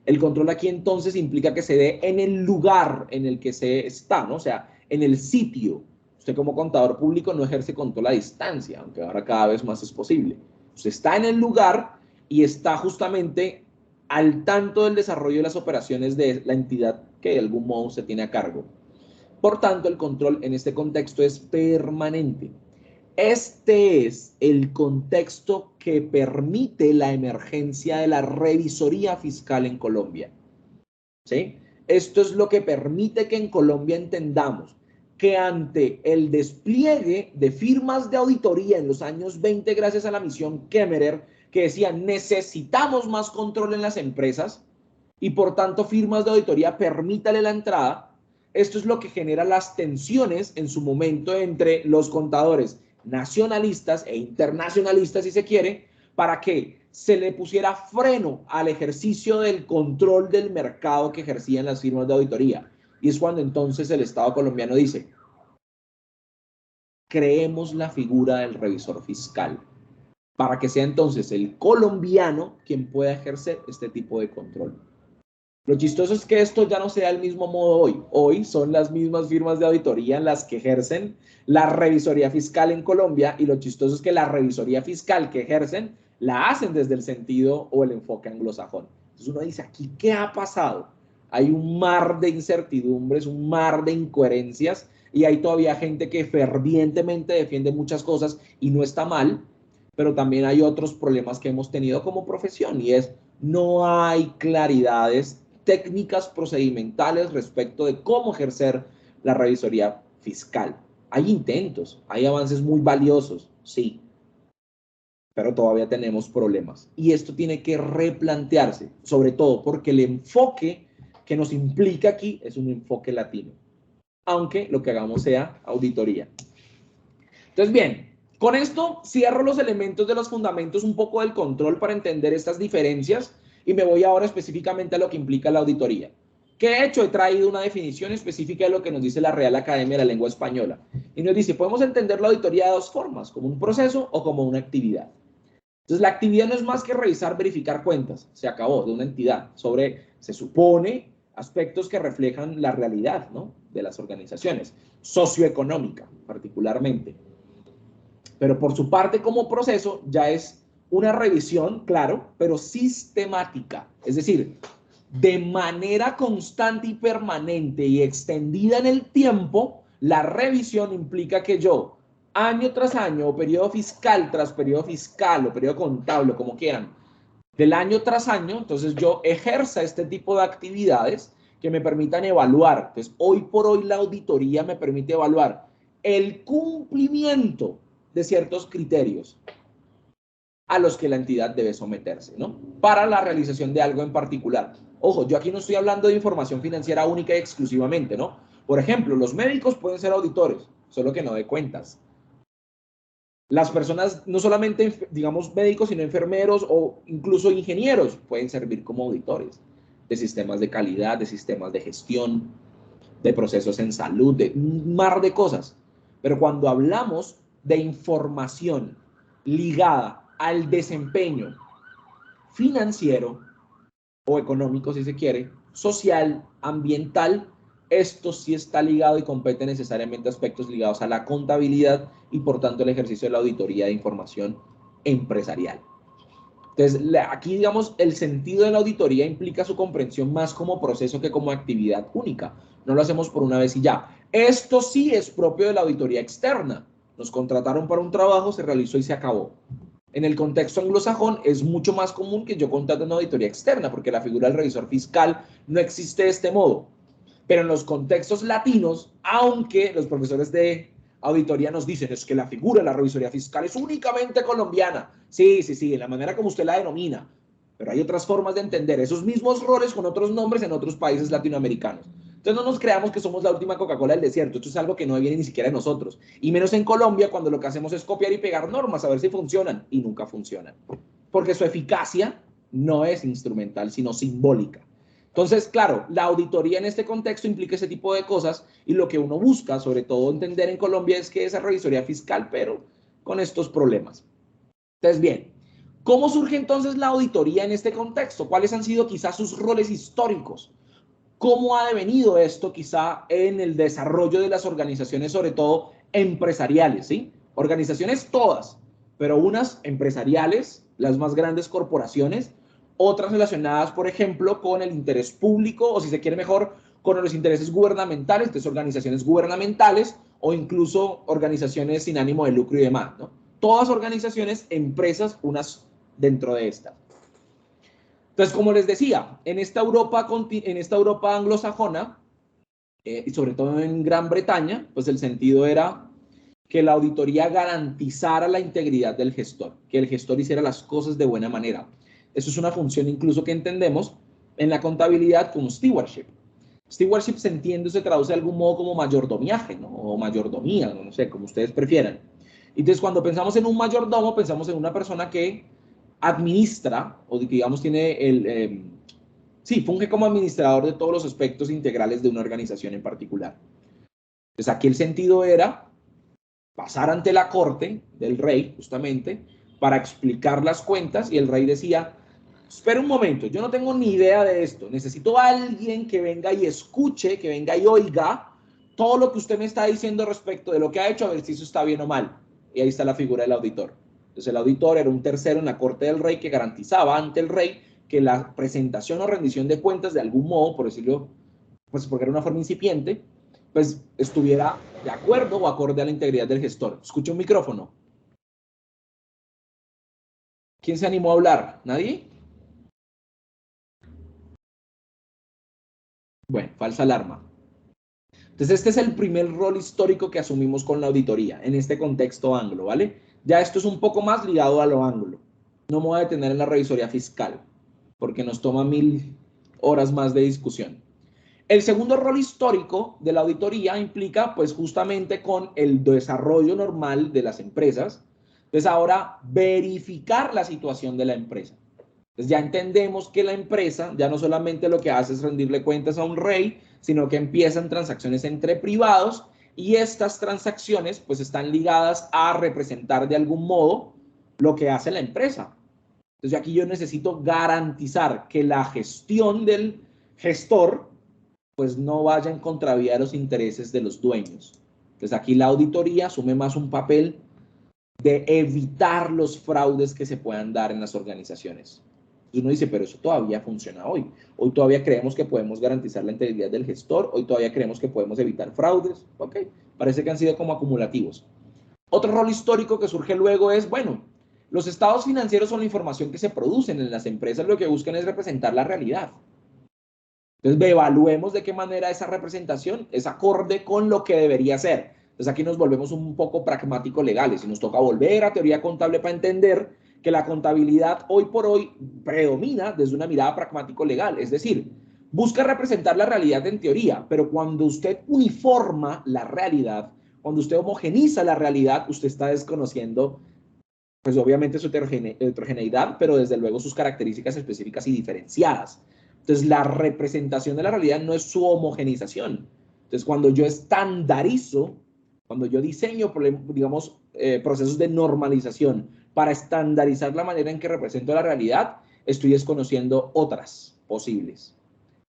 El control aquí entonces implica que se dé en el lugar en el que se está, ¿no? O sea, en el sitio. Usted como contador público no ejerce control a distancia, aunque ahora cada vez más es posible. Usted está en el lugar y está justamente al tanto del desarrollo de las operaciones de la entidad que de algún modo se tiene a cargo. Por tanto, el control en este contexto es permanente. Este es el contexto que permite la emergencia de la revisoría fiscal en Colombia. ¿Sí? Esto es lo que permite que en Colombia entendamos que ante el despliegue de firmas de auditoría en los años 20, gracias a la misión Kemmerer, que decía necesitamos más control en las empresas y por tanto firmas de auditoría permítale la entrada, esto es lo que genera las tensiones en su momento entre los contadores nacionalistas e internacionalistas, si se quiere, para que se le pusiera freno al ejercicio del control del mercado que ejercían las firmas de auditoría. Y es cuando entonces el Estado colombiano dice, creemos la figura del revisor fiscal, para que sea entonces el colombiano quien pueda ejercer este tipo de control. Lo chistoso es que esto ya no sea del mismo modo hoy. Hoy son las mismas firmas de auditoría las que ejercen la revisoría fiscal en Colombia, y lo chistoso es que la revisoría fiscal que ejercen la hacen desde el sentido o el enfoque anglosajón. Entonces uno dice, ¿aquí qué ha pasado? Hay un mar de incertidumbres, un mar de incoherencias, y hay todavía gente que fervientemente defiende muchas cosas y no está mal, pero también hay otros problemas que hemos tenido como profesión, y es no hay claridades técnicas procedimentales respecto de cómo ejercer la revisoría fiscal. Hay intentos, hay avances muy valiosos, sí, pero todavía tenemos problemas. Y esto tiene que replantearse, sobre todo porque el enfoque que nos implica aquí es un enfoque latino, aunque lo que hagamos sea auditoría. Entonces, bien, con esto cierro los elementos de los fundamentos un poco del control para entender estas diferencias y me voy ahora específicamente a lo que implica la auditoría. ¿Qué he hecho? He traído una definición específica de lo que nos dice la Real Academia de la Lengua Española. Y nos dice, podemos entender la auditoría de dos formas, como un proceso o como una actividad. Entonces, la actividad no es más que revisar, verificar cuentas, se acabó, de una entidad, sobre, se supone, aspectos que reflejan la realidad, ¿no?, de las organizaciones, socioeconómica particularmente. Pero por su parte, como proceso, ya es una revisión, claro, pero sistemática. Es decir, de manera constante y permanente y extendida en el tiempo, la revisión implica que yo, año tras año, o periodo fiscal tras periodo fiscal, o periodo contable, como quieran, del año tras año, entonces yo ejerza este tipo de actividades que me permitan evaluar. Entonces, hoy por hoy la auditoría me permite evaluar el cumplimiento de ciertos criterios a los que la entidad debe someterse, ¿no?, para la realización de algo en particular. Ojo, yo aquí no estoy hablando de información financiera única y exclusivamente, ¿no? Por ejemplo, los médicos pueden ser auditores, solo que no de cuentas. Las personas, no solamente, digamos, médicos, sino enfermeros o incluso ingenieros, pueden servir como auditores de sistemas de calidad, de sistemas de gestión, de procesos en salud, de un mar de cosas. Pero cuando hablamos de información ligada al desempeño financiero o económico, si se quiere, social, ambiental, esto sí está ligado y compete necesariamente a aspectos ligados a la contabilidad y por tanto el ejercicio de la auditoría de información empresarial. Entonces, aquí, digamos, el sentido de la auditoría implica su comprensión más como proceso que como actividad única. No lo hacemos por una vez y ya. Esto sí es propio de la auditoría externa. Nos contrataron para un trabajo, se realizó y se acabó. En el contexto anglosajón es mucho más común que yo contrate una auditoría externa, porque la figura del revisor fiscal no existe de este modo. Pero en los contextos latinos, aunque los profesores de auditoría nos dicen es que la figura de la revisoría fiscal es únicamente colombiana. Sí, sí, sí, en la manera como usted la denomina. Pero hay otras formas de entender esos mismos roles con otros nombres en otros países latinoamericanos. Entonces no nos creamos que somos la última Coca-Cola del desierto. Esto es algo que no viene ni siquiera de nosotros. Y menos en Colombia, cuando lo que hacemos es copiar y pegar normas a ver si funcionan. Y nunca funcionan. Porque su eficacia no es instrumental, sino simbólica. Entonces, claro, la auditoría en este contexto implica ese tipo de cosas y lo que uno busca, sobre todo entender en Colombia, es que esa revisoría fiscal, pero con estos problemas. Entonces, bien, ¿cómo surge entonces la auditoría en este contexto? ¿Cuáles han sido quizás sus roles históricos? ¿Cómo ha devenido esto quizá en el desarrollo de las organizaciones, sobre todo empresariales, ¿sí? Organizaciones todas, pero unas empresariales, las más grandes corporaciones, otras relacionadas, por ejemplo, con el interés público, o si se quiere mejor, con los intereses gubernamentales, entonces organizaciones gubernamentales o incluso organizaciones sin ánimo de lucro y demás, ¿no? Todas organizaciones, empresas, unas dentro de estas. Entonces, como les decía, en esta Europa anglosajona, y sobre todo en Gran Bretaña, pues el sentido era que la auditoría garantizara la integridad del gestor, que el gestor hiciera las cosas de buena manera. Eso es una función incluso que entendemos en la contabilidad como stewardship. Stewardship se entiende, se traduce de algún modo como mayordomiaje, ¿no? O mayordomía, no sé, como ustedes prefieran. Entonces, cuando pensamos en un mayordomo, pensamos en una persona que administra, o digamos tiene sí, funge como administrador de todos los aspectos integrales de una organización en particular. Entonces, aquí el sentido era pasar ante la corte del rey, justamente, para explicar las cuentas, y el rey decía, espera un momento, yo no tengo ni idea de esto, necesito a alguien que venga y escuche, que venga y oiga todo lo que usted me está diciendo respecto de lo que ha hecho, a ver si eso está bien o mal. Y ahí está la figura del auditor. Entonces el auditor era un tercero en la corte del rey que garantizaba ante el rey que la presentación o rendición de cuentas, de algún modo, por decirlo, pues porque era una forma incipiente, pues estuviera de acuerdo o acorde a la integridad del gestor. Escucha un micrófono. ¿Quién se animó a hablar? ¿Nadie? Bueno, falsa alarma. Entonces, este es el primer rol histórico que asumimos con la auditoría, en este contexto anglo, ¿vale? Ya esto es un poco más ligado a lo anglo. No me voy a detener en la revisoría fiscal, porque nos toma 1000 horas más de discusión. El segundo rol histórico de la auditoría implica, pues, justamente con el desarrollo normal de las empresas. Entonces, ahora, verificar la situación de la empresa. Entonces ya entendemos que la empresa ya no solamente lo que hace es rendirle cuentas a un rey, sino que empiezan transacciones entre privados y estas transacciones pues están ligadas a representar de algún modo lo que hace la empresa. Entonces aquí yo necesito garantizar que la gestión del gestor pues no vaya en contravía de los intereses de los dueños. Entonces aquí la auditoría asume más un papel de evitar los fraudes que se puedan dar en las organizaciones. Y uno dice, pero eso todavía funciona hoy. Hoy todavía creemos que podemos garantizar la integridad del gestor. Hoy todavía creemos que podemos evitar fraudes. Ok, parece que han sido como acumulativos. Otro rol histórico que surge luego es, bueno, los estados financieros son la información que se producen en las empresas. Lo que buscan es representar la realidad. Entonces, evaluemos de qué manera esa representación es acorde con lo que debería ser. Entonces, aquí nos volvemos un poco pragmático legales y nos toca volver a teoría contable para entender que la contabilidad hoy por hoy predomina desde una mirada pragmático legal. Es decir, busca representar la realidad en teoría, pero cuando usted uniforma la realidad, cuando usted homogeniza la realidad, usted está desconociendo, pues obviamente su heterogeneidad, pero desde luego sus características específicas y diferenciadas. Entonces, la representación de la realidad no es su homogenización. Entonces, cuando yo estandarizo, cuando yo diseño, digamos, procesos de normalización para estandarizar la manera en que represento la realidad, estoy desconociendo otras posibles.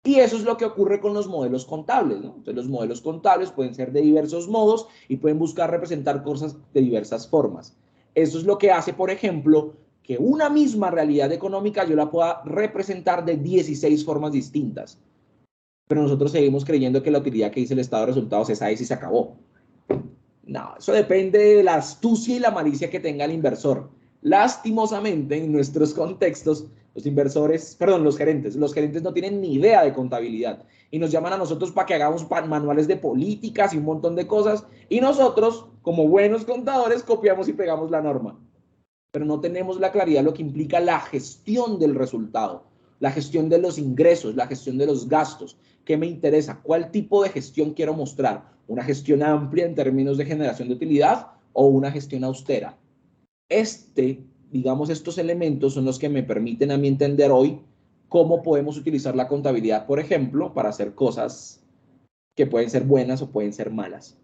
Y eso es lo que ocurre con los modelos contables, ¿no? Entonces, los modelos contables pueden ser de diversos modos y pueden buscar representar cosas de diversas formas. Eso es lo que hace, por ejemplo, que una misma realidad económica yo la pueda representar de 16 formas distintas. Pero nosotros seguimos creyendo que la utilidad que dice el estado de resultados es ahí y se acabó. No, eso depende de la astucia y la malicia que tenga el inversor. Lastimosamente, en nuestros contextos, Los inversores, perdón, los gerentes no tienen ni idea de contabilidad y nos llaman a nosotros para que hagamos manuales de políticas y un montón de cosas y nosotros, como buenos contadores, copiamos y pegamos la norma. Pero no tenemos la claridad de lo que implica la gestión del resultado, la gestión de los ingresos, la gestión de los gastos. ¿Qué me interesa? ¿Cuál tipo de gestión quiero mostrar? ¿Una gestión amplia en términos de generación de utilidad o una gestión austera? Digamos, estos elementos son los que me permiten a mí entender hoy cómo podemos utilizar la contabilidad, por ejemplo, para hacer cosas que pueden ser buenas o pueden ser malas.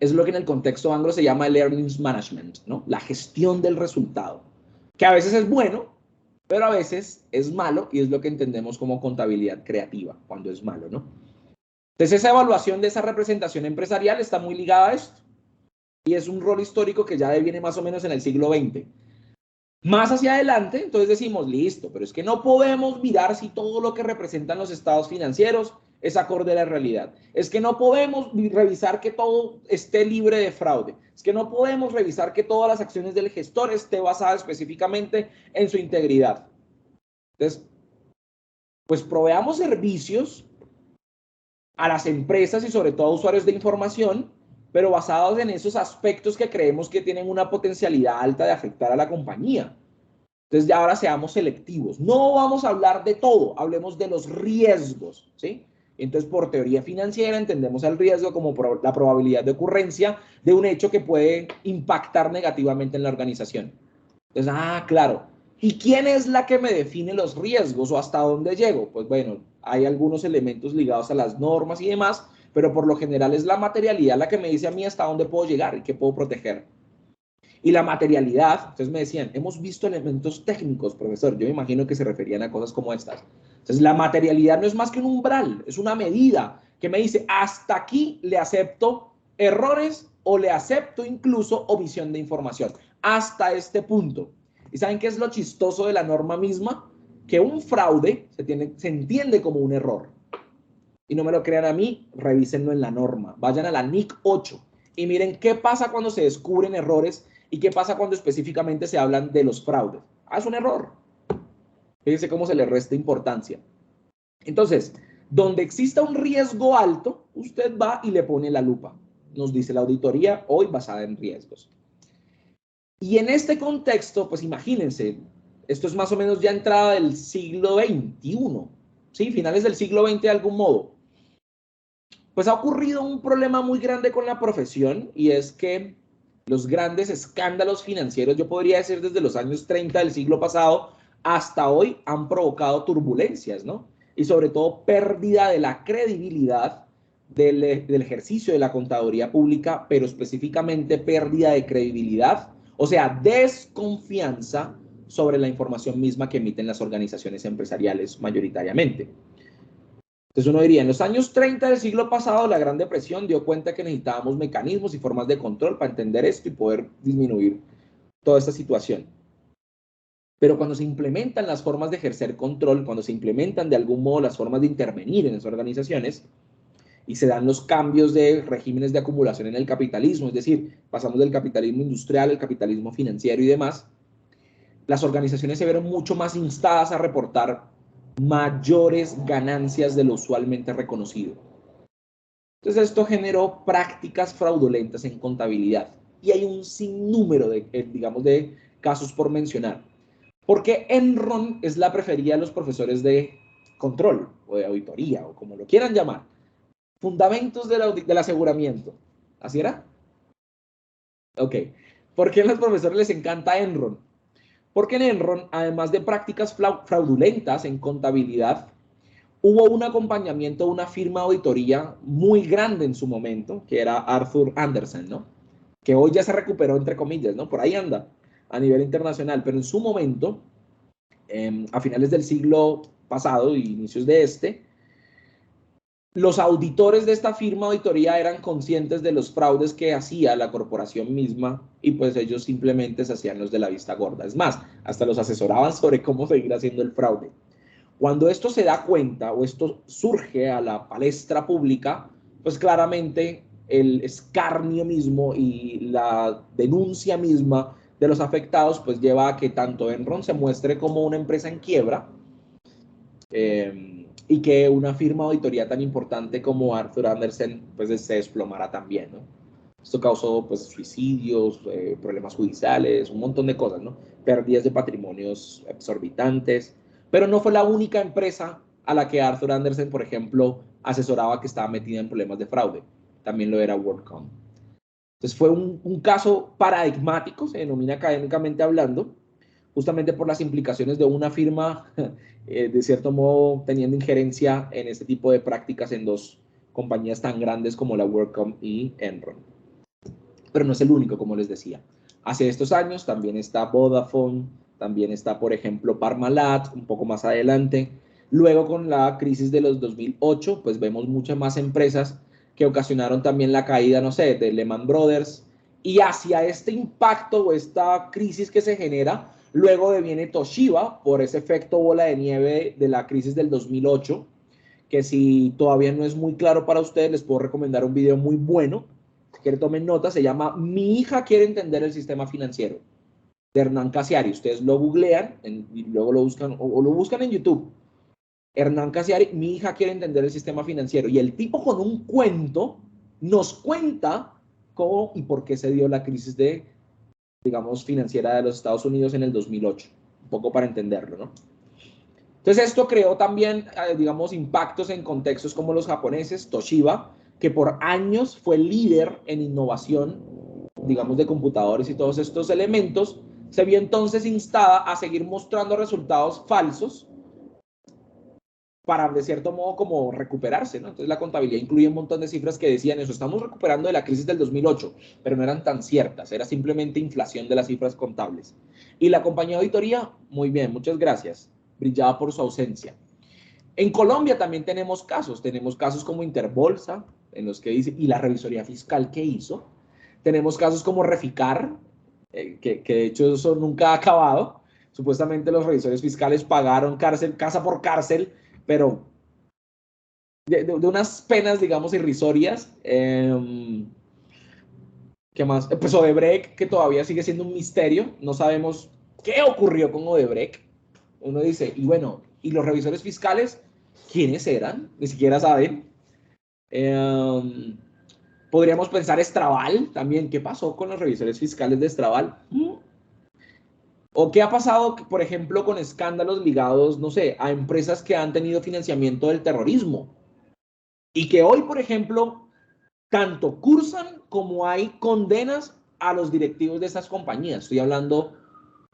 Es lo que en el contexto anglo se llama el earnings management, ¿no? La gestión del resultado, que a veces es bueno, pero a veces es malo y es lo que entendemos como contabilidad creativa, cuando es malo, ¿no? Entonces esa evaluación de esa representación empresarial está muy ligada a esto y es un rol histórico que ya viene más o menos en el siglo XX. Más hacia adelante, entonces decimos, listo, pero es que no podemos mirar si todo lo que representan los estados financieros es acorde a la realidad. Es que no podemos revisar que todo esté libre de fraude. Es que no podemos revisar que todas las acciones del gestor esté basada específicamente en su integridad. Entonces, pues proveamos servicios a las empresas y sobre todo a usuarios de información, pero basados en esos aspectos que creemos que tienen una potencialidad alta de afectar a la compañía. Entonces ya ahora seamos selectivos. No vamos a hablar de todo, hablemos de los riesgos, ¿sí? Entonces, por teoría financiera entendemos el riesgo como la probabilidad de ocurrencia de un hecho que puede impactar negativamente en la organización. Entonces, claro. ¿Y quién es la que me define los riesgos o hasta dónde llego? Pues bueno, hay algunos elementos ligados a las normas y demás, pero por lo general es la materialidad la que me dice a mí hasta dónde puedo llegar y qué puedo proteger. Y la materialidad, entonces me decían, hemos visto elementos técnicos, profesor. Yo me imagino que se referían a cosas como estas. Entonces, la materialidad no es más que un umbral, es una medida que me dice, hasta aquí le acepto errores o le acepto incluso omisión de información. Hasta este punto. ¿Y saben qué es lo chistoso de la norma misma? Que un fraude se entiende como un error. Y no me lo crean a mí, revísenlo en la norma. Vayan a la NIC 8 y miren qué pasa cuando se descubren errores y qué pasa cuando específicamente se hablan de los fraudes. Es un error. Fíjense cómo se le resta importancia. Entonces, donde exista un riesgo alto, usted va y le pone la lupa. Nos dice la auditoría hoy basada en riesgos. Y en este contexto, pues imagínense, esto es más o menos ya entrada del siglo XXI, ¿sí? Finales del siglo XX de algún modo. Pues ha ocurrido un problema muy grande con la profesión y es que los grandes escándalos financieros, yo podría decir desde los años 30 del siglo pasado hasta hoy, han provocado turbulencias, ¿no? Y sobre todo pérdida de la credibilidad del ejercicio de la contaduría pública, pero específicamente pérdida de credibilidad, o sea, desconfianza sobre la información misma que emiten las organizaciones empresariales mayoritariamente. Entonces uno diría, en los años 30 del siglo pasado, la Gran Depresión dio cuenta que necesitábamos mecanismos y formas de control para entender esto y poder disminuir toda esta situación. Pero cuando se implementan las formas de ejercer control, cuando se implementan de algún modo las formas de intervenir en las organizaciones y se dan los cambios de regímenes de acumulación en el capitalismo, es decir, pasamos del capitalismo industrial al capitalismo financiero y demás, las organizaciones se vieron mucho más instadas a reportar mayores ganancias de lo usualmente reconocido. Entonces esto generó prácticas fraudulentas en contabilidad y hay un sinnúmero digamos, de casos por mencionar. Porque Enron es la preferida de los profesores de control o de auditoría o como lo quieran llamar. Fundamentos del aseguramiento. ¿Así era? Ok. ¿Por qué a los profesores les encanta Enron? Porque en Enron, además de prácticas fraudulentas en contabilidad, hubo un acompañamiento de una firma de auditoría muy grande en su momento, que era Arthur Andersen, ¿no? Que hoy ya se recuperó, entre comillas, ¿no? Por ahí anda, a nivel internacional, pero en su momento, a finales del siglo pasado y inicios de este, los auditores de esta firma de auditoría eran conscientes de los fraudes que hacía la corporación misma y pues ellos simplemente se hacían los de la vista gorda. Es más, hasta los asesoraban sobre cómo seguir haciendo el fraude. Cuando esto se da cuenta o esto surge a la palestra pública, pues claramente el escarnio mismo y la denuncia misma de los afectados, pues lleva a que tanto Enron se muestre como una empresa en quiebra, y que una firma de auditoría tan importante como Arthur Andersen pues se desplomara también, ¿no? Esto causó pues suicidios, problemas judiciales, un montón de cosas, ¿no? Pérdidas de patrimonios exorbitantes, pero no fue la única empresa a la que Arthur Andersen, por ejemplo, asesoraba que estaba metida en problemas de fraude. También lo era WorldCom. Entonces fue un caso paradigmático, se denomina académicamente hablando, justamente por las implicaciones de una firma, de cierto modo, teniendo injerencia en este tipo de prácticas en dos compañías tan grandes como la WorldCom y Enron. Pero no es el único, como les decía. Hace estos años también está Vodafone, también está, por ejemplo, Parmalat, un poco más adelante. Luego, con la crisis de los 2008, pues vemos muchas más empresas que ocasionaron también la caída, no sé, de Lehman Brothers. Y hacia este impacto o esta crisis que se genera, luego viene Toshiba por ese efecto bola de nieve de la crisis del 2008, que si todavía no es muy claro para ustedes, les puedo recomendar un video muy bueno. Si quieren tomen nota, se llama Mi hija quiere entender el sistema financiero, de Hernán Casiari. Ustedes lo googlean y luego lo buscan, o lo buscan en YouTube. Hernán Casiari, Mi hija quiere entender el sistema financiero. Y el tipo con un cuento nos cuenta cómo y por qué se dio la crisis de, digamos, financiera de los Estados Unidos en el 2008. Un poco para entenderlo, ¿no? Entonces esto creó también, digamos, impactos en contextos como los japoneses, Toshiba, que por años fue líder en innovación, digamos, de computadores y todos estos elementos, se vio entonces instada a seguir mostrando resultados falsos para, de cierto modo, como recuperarse, ¿no? Entonces la contabilidad incluye un montón de cifras que decían eso, estamos recuperando de la crisis del 2008, pero no eran tan ciertas, era simplemente inflación de las cifras contables. Y la compañía de auditoría, muy bien, muchas gracias, brillaba por su ausencia. En Colombia también tenemos casos como Interbolsa, en los que dice, y la revisoría fiscal que hizo. Tenemos casos como Reficar, que de hecho eso nunca ha acabado. Supuestamente los revisores fiscales pagaron cárcel, casa por cárcel, pero de unas penas, digamos, irrisorias. ¿Qué más? Pues Odebrecht, que todavía sigue siendo un misterio. No sabemos qué ocurrió con Odebrecht. Uno dice, y bueno, ¿y los revisores fiscales? ¿Quiénes eran? Ni siquiera saben. Podríamos pensar Estrabal también. ¿Qué pasó con los revisores fiscales de Estrabal? ¿O qué ha pasado, por ejemplo, con escándalos ligados, no sé, a empresas que han tenido financiamiento del terrorismo? Y que hoy, por ejemplo, tanto cursan como hay condenas a los directivos de esas compañías. Estoy hablando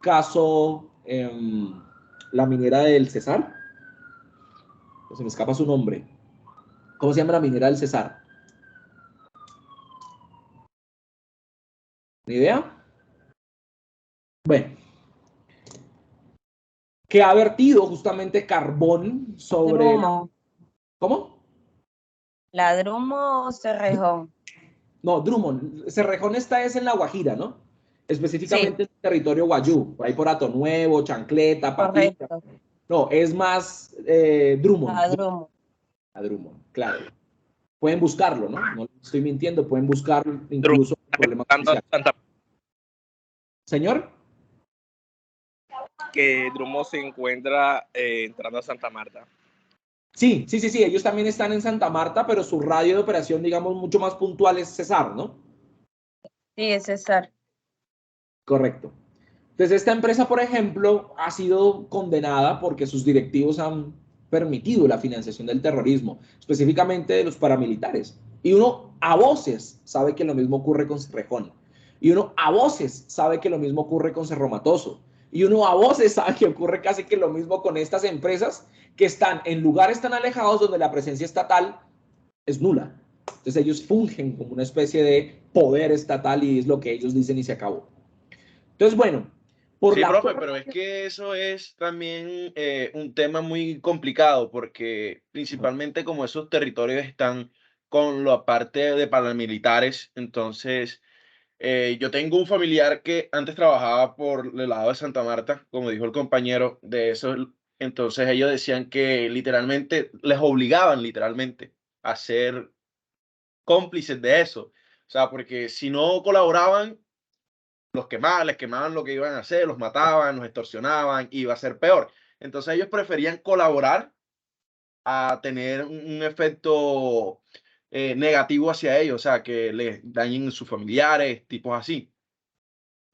caso la minera del Cesar. Se me escapa su nombre. ¿Cómo se llama la minera del Cesar? ¿Ni idea? Bueno, que ha vertido justamente carbón sobre... Drumo. ¿Cómo? ¿La Drumo o Cerrejón? No, Drummond. Cerrejón está es en La Guajira, ¿no? Sí, Específicamente en el territorio guayú, por ahí por Ato Nuevo, Chancleta, Patilla. correcto. No, es más Drummond. La Drumo. A Drummond, claro. Pueden buscarlo, ¿no? No estoy mintiendo, pueden buscar incluso problemas judiciales. Señor, Que Drummond se encuentra entrando a Santa Marta. sí, ellos también están en Santa Marta, pero su radio de operación, digamos, mucho más puntual es Cesar, ¿no? Sí, es César. Correcto. Entonces, esta empresa, por ejemplo, ha sido condenada porque sus directivos han permitido la financiación del terrorismo, específicamente de los paramilitares. Y uno a voces sabe que lo mismo ocurre con Cerrejón. Y uno a voces sabe que lo mismo ocurre con Cerro Matoso. Y uno a voces sabe que ocurre casi que lo mismo con estas empresas que están en lugares tan alejados donde la presencia estatal es nula. Entonces ellos fungen como una especie de poder estatal y es lo que ellos dicen y se acabó. Entonces, bueno, sí, profe, pero es que eso es también un tema muy complicado porque principalmente como esos territorios están con la parte de paramilitares, entonces yo tengo un familiar que antes trabajaba por el lado de Santa Marta, como dijo el compañero de eso, entonces ellos decían que literalmente les obligaban literalmente a ser cómplices de eso, o sea, porque si no colaboraban les quemaban lo que iban a hacer, los mataban, los extorsionaban, iba a ser peor. Entonces ellos preferían colaborar a tener un efecto negativo hacia ellos, o sea, que les dañen sus familiares, tipos así.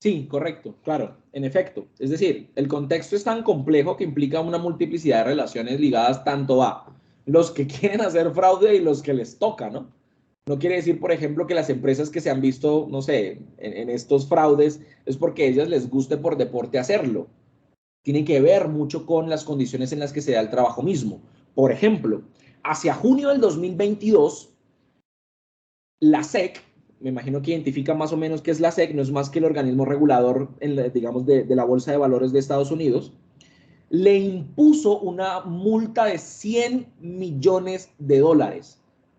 Sí, correcto, claro, en efecto. Es decir, el contexto es tan complejo que implica una multiplicidad de relaciones ligadas tanto a los que quieren hacer fraude y los que les toca, ¿no? No quiere decir, por ejemplo, que las empresas que se han visto, no sé, en estos fraudes es porque a ellas les guste por deporte hacerlo. Tiene que ver mucho con las condiciones en las que se da el trabajo mismo. Por ejemplo, hacia junio del 2022, la SEC, me imagino que identifica más o menos qué es la SEC, no es más que el organismo regulador, digamos, de la Bolsa de Valores de Estados Unidos, le impuso una multa de $100 millones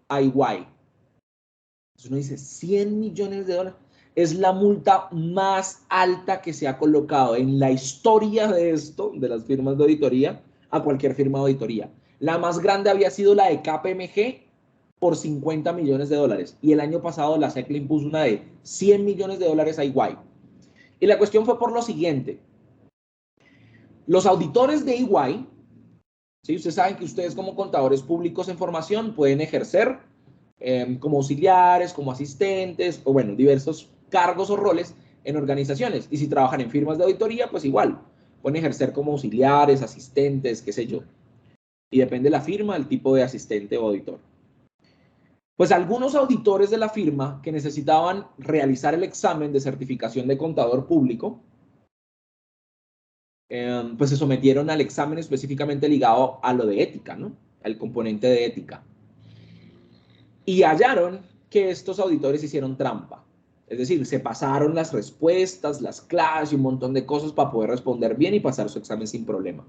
a EY. Entonces uno dice, $100 millones. Es la multa más alta que se ha colocado en la historia de esto, de las firmas de auditoría, a cualquier firma de auditoría. La más grande había sido la de KPMG por $50 millones. Y el año pasado la SEC le impuso una de $100 millones a EY. Y la cuestión fue por lo siguiente. Los auditores de EY, ¿sí? Ustedes saben que ustedes como contadores públicos en formación pueden ejercer como auxiliares, como asistentes, o bueno, diversos cargos o roles en organizaciones. Y si trabajan en firmas de auditoría, pues igual, pueden ejercer como auxiliares, asistentes, qué sé yo. Y depende de la firma, el tipo de asistente o auditor. Pues algunos auditores de la firma que necesitaban realizar el examen de certificación de contador público, pues se sometieron al examen específicamente ligado a lo de ética, ¿no? Al componente de ética. Y hallaron que estos auditores hicieron trampa. Es decir, se pasaron las respuestas, las claves y un montón de cosas para poder responder bien y pasar su examen sin problema.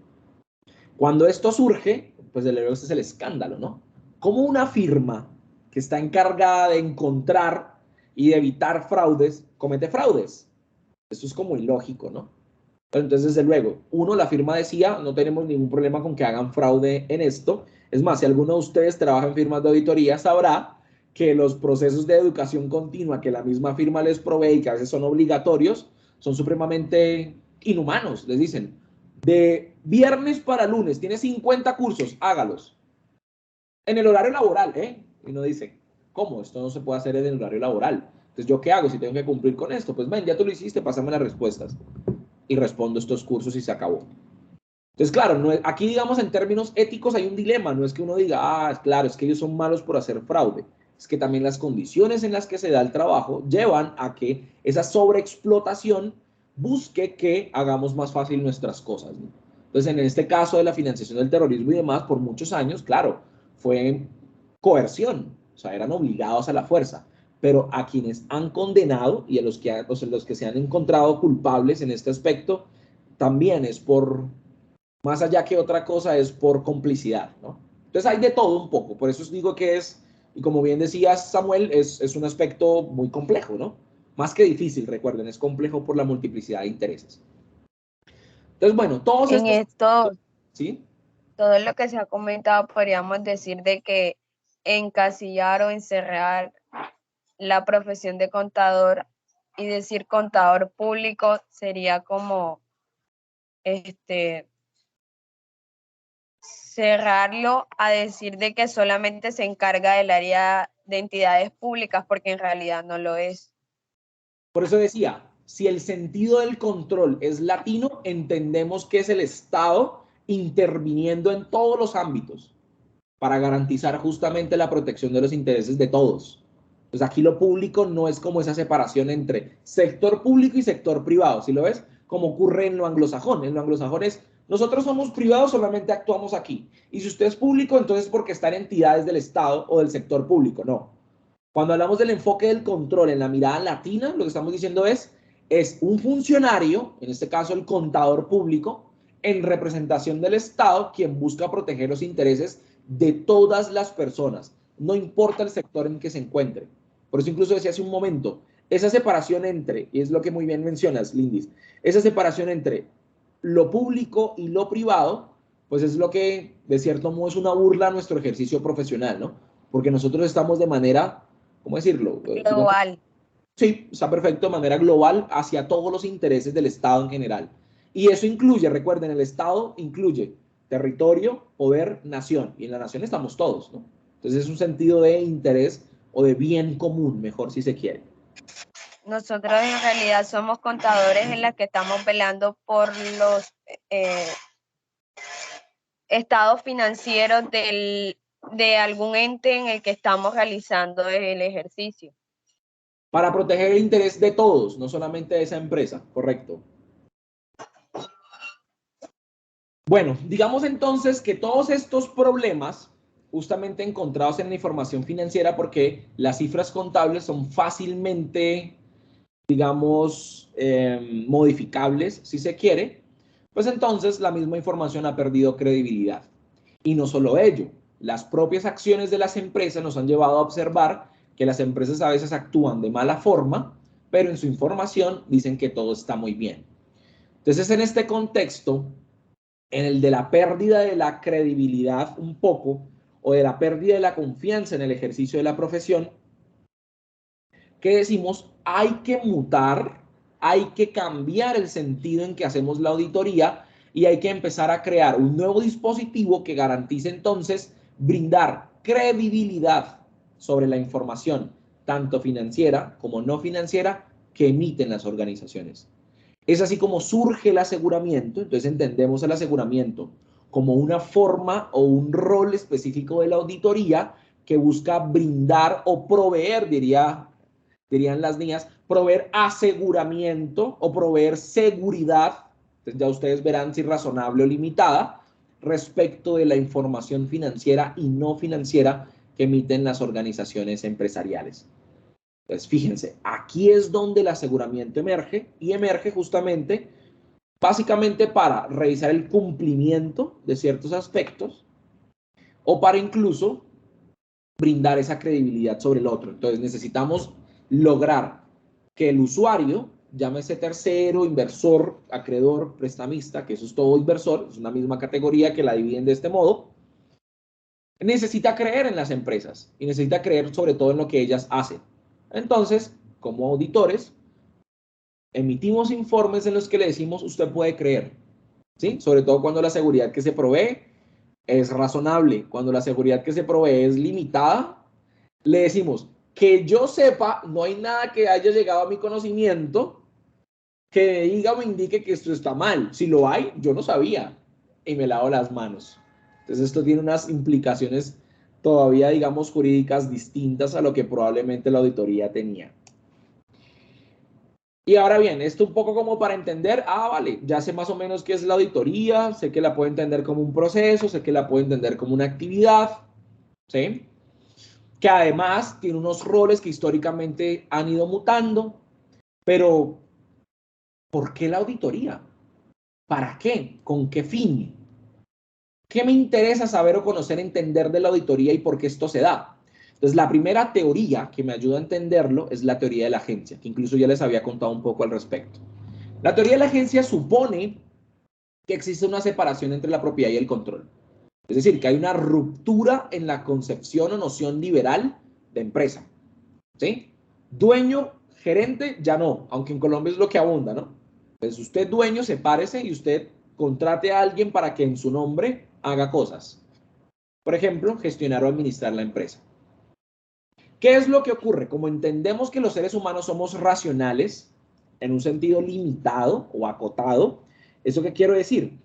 Cuando esto surge, pues ese es el escándalo, ¿no? ¿Cómo una firma que está encargada de encontrar y de evitar fraudes comete fraudes? Eso es como ilógico, ¿no? Pero entonces, desde luego, la firma decía, no tenemos ningún problema con que hagan fraude en esto. Es más, si alguno de ustedes trabaja en firmas de auditoría, sabrá que los procesos de educación continua que la misma firma les provee y que a veces son obligatorios, son supremamente inhumanos. Les dicen, de viernes para lunes, tiene 50 cursos, hágalos. En el horario laboral, ¿eh? Y uno dice, ¿cómo? Esto no se puede hacer en el horario laboral. Entonces, ¿yo qué hago si tengo que cumplir con esto? Pues ven, ya tú lo hiciste, pásame las respuestas. Y respondo estos cursos y se acabó. Entonces, claro, aquí digamos en términos éticos hay un dilema, no es que uno diga, claro, es que ellos son malos por hacer fraude, es que también las condiciones en las que se da el trabajo llevan a que esa sobreexplotación busque que hagamos más fácil nuestras cosas, ¿no? Entonces, en este caso de la financiación del terrorismo y demás, por muchos años, claro, fue coerción, o sea, eran obligados a la fuerza, pero a quienes han condenado y a los que se han encontrado culpables en este aspecto, también es por, más allá que otra cosa, es por complicidad, ¿no? Entonces hay de todo un poco, por eso os digo que es, y como bien decías Samuel, es un aspecto muy complejo, ¿no? Más que difícil, recuerden, es complejo por la multiplicidad de intereses. Entonces, bueno, todos En estos... esto, ¿Sí? todo lo que se ha comentado, podríamos decir de que encasillar o encerrar la profesión de contador y decir contador público sería como cerrarlo a decir de que solamente se encarga del área de entidades públicas, porque en realidad no lo es. Por eso decía, si el sentido del control es latino, entendemos que es el Estado interviniendo en todos los ámbitos para garantizar justamente la protección de los intereses de todos. Pues aquí lo público no es como esa separación entre sector público y sector privado, ¿sí lo ves? Como ocurre en lo anglosajón. En lo anglosajón es, nosotros somos privados, solamente actuamos aquí. Y si usted es público, entonces porque está en entidades del Estado o del sector público. No. Cuando hablamos del enfoque del control en la mirada latina, lo que estamos diciendo es un funcionario, en este caso el contador público, en representación del Estado, quien busca proteger los intereses de todas las personas, no importa el sector en que se encuentre. Por eso incluso decía hace un momento, esa separación entre, y es lo que muy bien mencionas, Lindis, esa separación entre lo público y lo privado, pues es lo que de cierto modo es una burla a nuestro ejercicio profesional, ¿no? Porque nosotros estamos de manera, ¿cómo decirlo? Global. Sí, está perfecto de manera global hacia todos los intereses del Estado en general. Y eso incluye, recuerden, el Estado incluye territorio, poder, nación. Y en la nación estamos todos, ¿no? Entonces es un sentido de interés o de bien común, mejor si se quiere. Nosotros en realidad somos contadores en las que estamos velando por los estados financieros de algún ente en el que estamos realizando el ejercicio. Para proteger el interés de todos, no solamente de esa empresa, correcto. Bueno, digamos entonces que todos estos problemas justamente encontrados en la información financiera, porque las cifras contables son fácilmente, digamos, modificables, si se quiere, pues entonces la misma información ha perdido credibilidad. Y no solo ello, las propias acciones de las empresas nos han llevado a observar que las empresas a veces actúan de mala forma, pero en su información dicen que todo está muy bien. Entonces, en este contexto, en el de la pérdida de la credibilidad un poco, o de la pérdida de la confianza en el ejercicio de la profesión, ¿qué decimos? Hay que mutar, hay que cambiar el sentido en que hacemos la auditoría y hay que empezar a crear un nuevo dispositivo que garantice entonces brindar credibilidad sobre la información, tanto financiera como no financiera, que emiten las organizaciones. Es así como surge el aseguramiento. Entonces entendemos el aseguramiento como una forma o un rol específico de la auditoría que busca brindar o proveer, dirían las niñas, proveer aseguramiento o proveer seguridad. Entonces ya ustedes verán si razonable o limitada respecto de la información financiera y no financiera que emiten las organizaciones empresariales. Entonces, fíjense, aquí es donde el aseguramiento emerge y emerge justamente, básicamente para revisar el cumplimiento de ciertos aspectos o para incluso brindar esa credibilidad sobre el otro. Entonces, necesitamos lograr que el usuario, llámese tercero, inversor, acreedor, prestamista, que eso es todo inversor, es una misma categoría que la dividen de este modo, necesita creer en las empresas y necesita creer sobre todo en lo que ellas hacen. Entonces, como auditores, emitimos informes en los que le decimos, usted puede creer, ¿sí? Sobre todo cuando la seguridad que se provee es razonable, cuando la seguridad que se provee es limitada, le decimos, que yo sepa, no hay nada que haya llegado a mi conocimiento que me diga o me indique que esto está mal. Si lo hay, yo no sabía y me lavo las manos. Entonces esto tiene unas implicaciones todavía, digamos, jurídicas distintas a lo que probablemente la auditoría tenía. Y ahora bien, esto un poco como para entender, vale, ya sé más o menos qué es la auditoría, sé que la puedo entender como un proceso, sé que la puedo entender como una actividad, ¿sí? Que además tiene unos roles que históricamente han ido mutando, pero ¿por qué la auditoría? ¿Para qué? ¿Con qué fin? ¿Qué me interesa saber o conocer, entender de la auditoría y por qué esto se da? Entonces, la primera teoría que me ayuda a entenderlo es la teoría de la agencia, que incluso ya les había contado un poco al respecto. La teoría de la agencia supone que existe una separación entre la propiedad y el control. Es decir, que hay una ruptura en la concepción o noción liberal de empresa. ¿Sí? Dueño, gerente, ya no, aunque en Colombia es lo que abunda, ¿no? Entonces usted dueño, sepárese y usted contrate a alguien para que en su nombre haga cosas. Por ejemplo, gestionar o administrar la empresa. ¿Qué es lo que ocurre? Como entendemos que los seres humanos somos racionales en un sentido limitado o acotado, ¿eso qué quiero decir?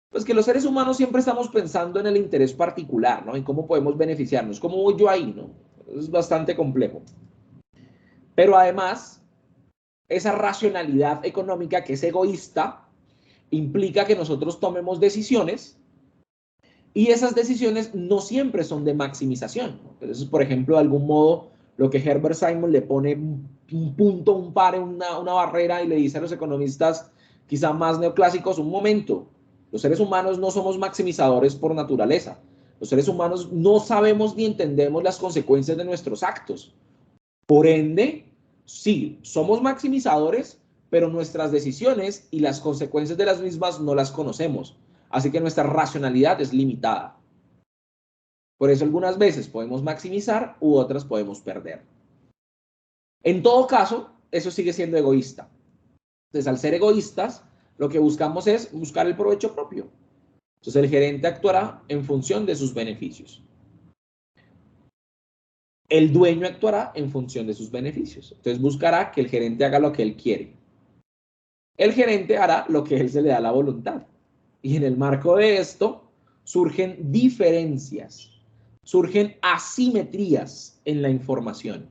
Pues que los seres humanos siempre estamos pensando en el interés particular, ¿no? En cómo podemos beneficiarnos. ¿Cómo voy yo ahí, no? Es bastante complejo. Pero además, esa racionalidad económica que es egoísta implica que nosotros tomemos decisiones y esas decisiones no siempre son de maximización. Entonces, por ejemplo, de algún modo, lo que Herbert Simon le pone un punto, un par, una barrera y le dice a los economistas quizá más neoclásicos, un momento, los seres humanos no somos maximizadores por naturaleza. Los seres humanos no sabemos ni entendemos las consecuencias de nuestros actos. Por ende, sí, somos maximizadores, pero nuestras decisiones y las consecuencias de las mismas no las conocemos. Así que nuestra racionalidad es limitada. Por eso algunas veces podemos maximizar u otras podemos perder. En todo caso, eso sigue siendo egoísta. Entonces, al ser egoístas, lo que buscamos es buscar el provecho propio. Entonces, el gerente actuará en función de sus beneficios. El dueño actuará en función de sus beneficios. Entonces, buscará que el gerente haga lo que él quiere. El gerente hará lo que él se le da la voluntad. Y en el marco de esto, surgen diferencias, surgen asimetrías en la información.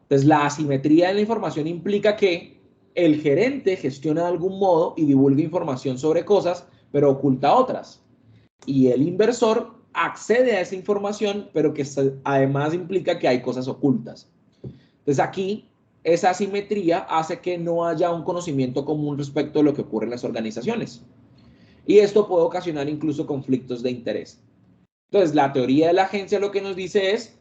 Entonces, la asimetría en la información implica que el gerente gestiona de algún modo y divulga información sobre cosas, pero oculta otras. Y el inversor accede a esa información, pero que además implica que hay cosas ocultas. Entonces, aquí, esa asimetría hace que no haya un conocimiento común respecto de lo que ocurre en las organizaciones. Y esto puede ocasionar incluso conflictos de interés. Entonces, la teoría de la agencia lo que nos dice es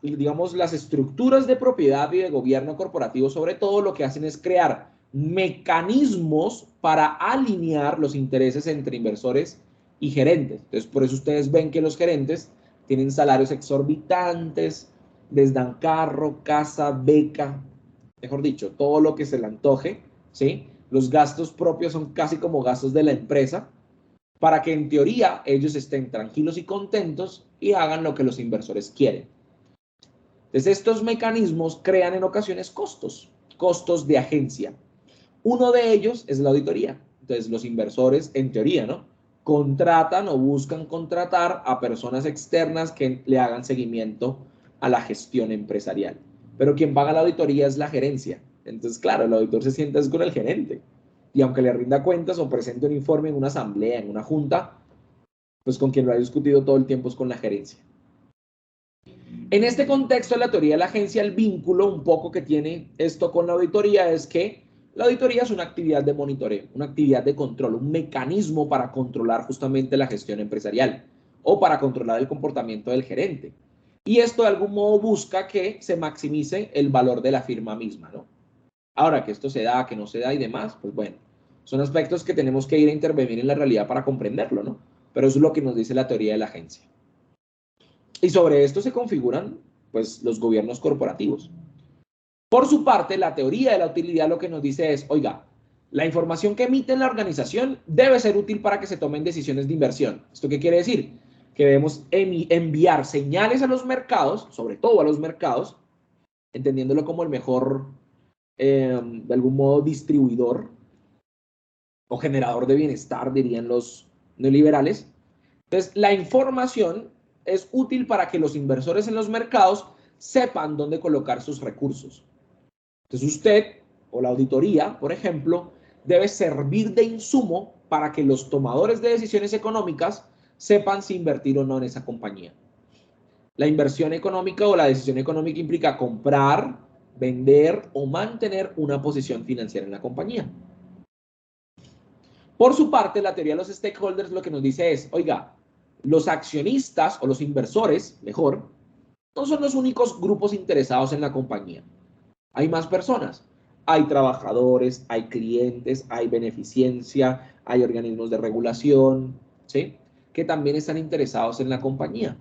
digamos, las estructuras de propiedad y de gobierno corporativo, sobre todo, lo que hacen es crear mecanismos para alinear los intereses entre inversores y gerentes. Entonces, por eso ustedes ven que los gerentes tienen salarios exorbitantes, les dan carro, casa, beca, mejor dicho, todo lo que se le antoje, ¿sí? Los gastos propios son casi como gastos de la empresa, para que en teoría ellos estén tranquilos y contentos y hagan lo que los inversores quieren. Entonces, estos mecanismos crean en ocasiones costos de agencia. Uno de ellos es la auditoría. Entonces, los inversores, en teoría, ¿no?, contratan o buscan contratar a personas externas que le hagan seguimiento a la gestión empresarial. Pero quien paga la auditoría es la gerencia. Entonces, claro, el auditor se sienta con el gerente. Y aunque le rinda cuentas o presente un informe en una asamblea, en una junta, pues con quien lo ha discutido todo el tiempo es con la gerencia. En este contexto de la teoría de la agencia, el vínculo un poco que tiene esto con la auditoría es que la auditoría es una actividad de monitoreo, una actividad de control, un mecanismo para controlar justamente la gestión empresarial o para controlar el comportamiento del gerente. Y esto de algún modo busca que se maximice el valor de la firma misma, ¿no? Ahora, que esto se da, que no se da y demás, pues bueno, son aspectos que tenemos que ir a intervenir en la realidad para comprenderlo, ¿no? Pero eso es lo que nos dice la teoría de la agencia. Y sobre esto se configuran, pues, los gobiernos corporativos. Por su parte, la teoría de la utilidad lo que nos dice es, oiga, la información que emite la organización debe ser útil para que se tomen decisiones de inversión. ¿Esto qué quiere decir? Que debemos enviar señales a los mercados, sobre todo a los mercados, entendiéndolo como el mejor, de algún modo, distribuidor o generador de bienestar, dirían los neoliberales. Entonces, la información es útil para que los inversores en los mercados sepan dónde colocar sus recursos. Entonces, usted o la auditoría, por ejemplo, debe servir de insumo para que los tomadores de decisiones económicas sepan si invertir o no en esa compañía. La inversión económica o la decisión económica implica comprar, vender o mantener una posición financiera en la compañía. Por su parte, la teoría de los stakeholders lo que nos dice es, oiga, los accionistas o los inversores, mejor, no son los únicos grupos interesados en la compañía. Hay más personas. Hay trabajadores, hay clientes, hay beneficencia, hay organismos de regulación, ¿sí?, que también están interesados en la compañía.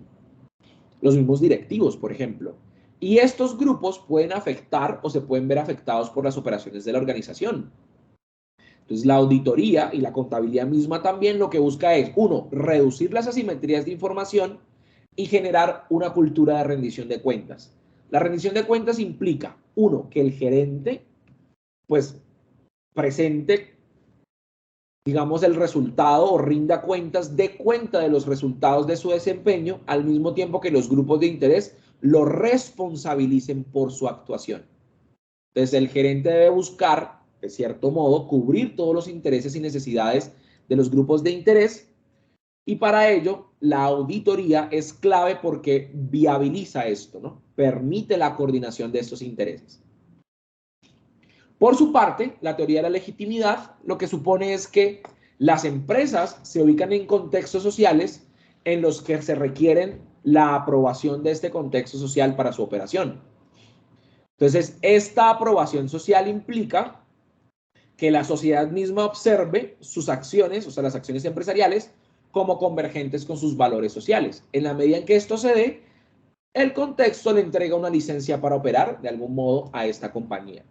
Los mismos directivos, por ejemplo. Y estos grupos pueden afectar o se pueden ver afectados por las operaciones de la organización. Entonces, la auditoría y la contabilidad misma también lo que busca es, uno, reducir las asimetrías de información y generar una cultura de rendición de cuentas. La rendición de cuentas implica, uno, que el gerente, pues, presente, digamos, el resultado o rinda cuentas, dé cuenta de los resultados de su desempeño, al mismo tiempo que los grupos de interés lo responsabilicen por su actuación. Entonces, el gerente debe buscar, de cierto modo, cubrir todos los intereses y necesidades de los grupos de interés, y para ello la auditoría es clave porque viabiliza esto, ¿no? Permite la coordinación de estos intereses. Por su parte, la teoría de la legitimidad lo que supone es que las empresas se ubican en contextos sociales en los que se requieren la aprobación de este contexto social para su operación. Entonces, esta aprobación social implica que la sociedad misma observe sus acciones, o sea, las acciones empresariales, como convergentes con sus valores sociales. En la medida en que esto se dé, el contexto le entrega una licencia para operar de algún modo a esta compañía.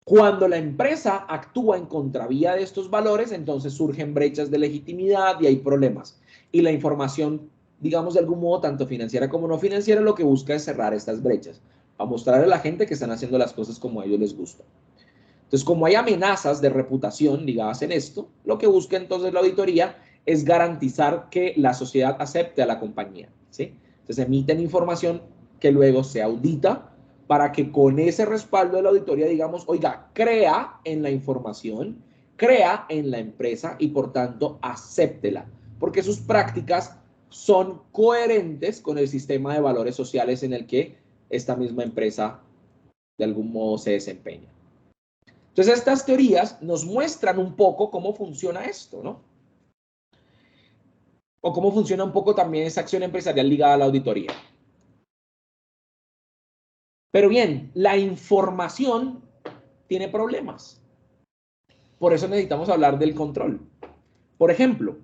Cuando la empresa actúa en contravía de estos valores, entonces surgen brechas de legitimidad y hay problemas. Y la información, digamos de algún modo, tanto financiera como no financiera, lo que busca es cerrar estas brechas, a mostrarle a la gente que están haciendo las cosas como a ellos les gusta. Entonces, como hay amenazas de reputación ligadas en esto, lo que busca entonces la auditoría es garantizar que la sociedad acepte a la compañía, ¿sí? Entonces, emiten información que luego se audita para que con ese respaldo de la auditoría digamos, oiga, crea en la información, crea en la empresa y por tanto acéptela, porque sus prácticas son coherentes con el sistema de valores sociales en el que esta misma empresa de algún modo se desempeña. Entonces, estas teorías nos muestran un poco cómo funciona esto, ¿no? O cómo funciona un poco también esa acción empresarial ligada a la auditoría. Pero bien, la información tiene problemas. Por eso necesitamos hablar del control. Por ejemplo,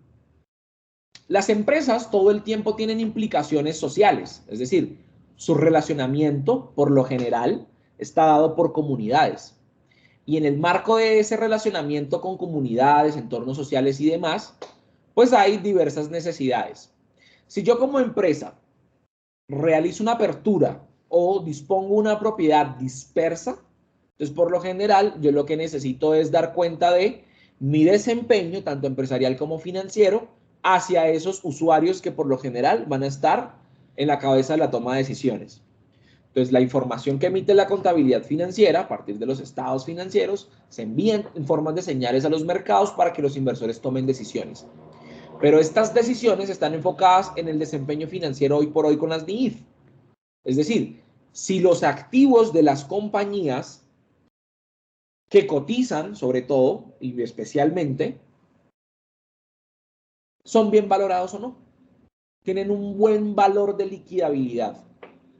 las empresas todo el tiempo tienen implicaciones sociales, es decir, su relacionamiento, por lo general, está dado por comunidades. Y en el marco de ese relacionamiento con comunidades, entornos sociales y demás, pues hay diversas necesidades. Si yo como empresa realizo una apertura o dispongo una propiedad dispersa, entonces por lo general yo lo que necesito es dar cuenta de mi desempeño, tanto empresarial como financiero, hacia esos usuarios que por lo general van a estar en la cabeza de la toma de decisiones. Entonces, la información que emite la contabilidad financiera a partir de los estados financieros se envían en formas de señales a los mercados para que los inversores tomen decisiones. Pero estas decisiones están enfocadas en el desempeño financiero hoy por hoy con las NIIF. Es decir, si los activos de las compañías que cotizan, sobre todo y especialmente, son bien valorados o no, tienen un buen valor de liquidabilidad.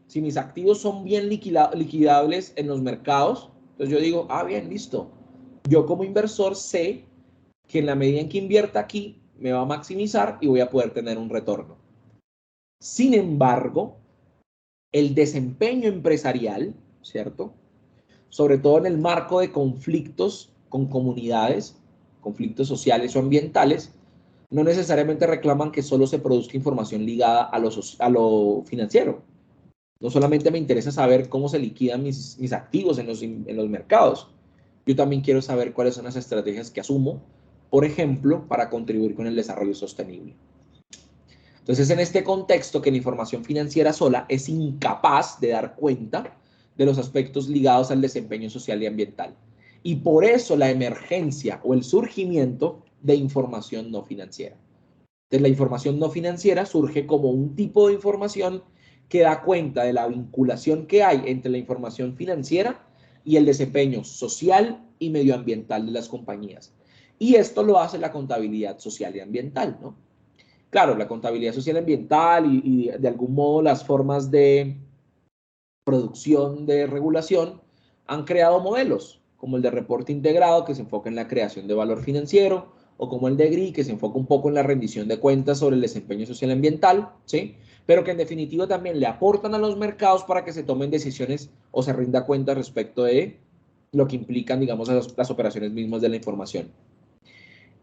Si mis activos son bien liquidables en los mercados, entonces yo digo, ah, bien, listo. Yo como inversor sé que en la medida en que invierta aquí, me va a maximizar y voy a poder tener un retorno. Sin embargo, el desempeño empresarial, ¿cierto? Sobre todo en el marco de conflictos con comunidades, conflictos sociales o ambientales, no necesariamente reclaman que solo se produzca información ligada a lo financiero. No solamente me interesa saber cómo se liquidan mis activos en los mercados, yo también quiero saber cuáles son las estrategias que asumo, por ejemplo, para contribuir con el desarrollo sostenible. Entonces, en este contexto que la información financiera sola es incapaz de dar cuenta de los aspectos ligados al desempeño social y ambiental. Y por eso la emergencia o el surgimiento de información no financiera. Entonces, la información no financiera surge como un tipo de información que da cuenta de la vinculación que hay entre la información financiera y el desempeño social y medioambiental de las compañías. Y esto lo hace la contabilidad social y ambiental, ¿no? Claro, la contabilidad social y ambiental y de algún modo las formas de producción de regulación han creado modelos, como el de reporte integrado que se enfoca en la creación de valor financiero, o como el de GRI que se enfoca un poco en la rendición de cuentas sobre el desempeño social y ambiental, ¿sí? Pero que en definitiva también le aportan a los mercados para que se tomen decisiones o se rinda cuenta respecto de lo que implican, digamos, las operaciones mismas de la información.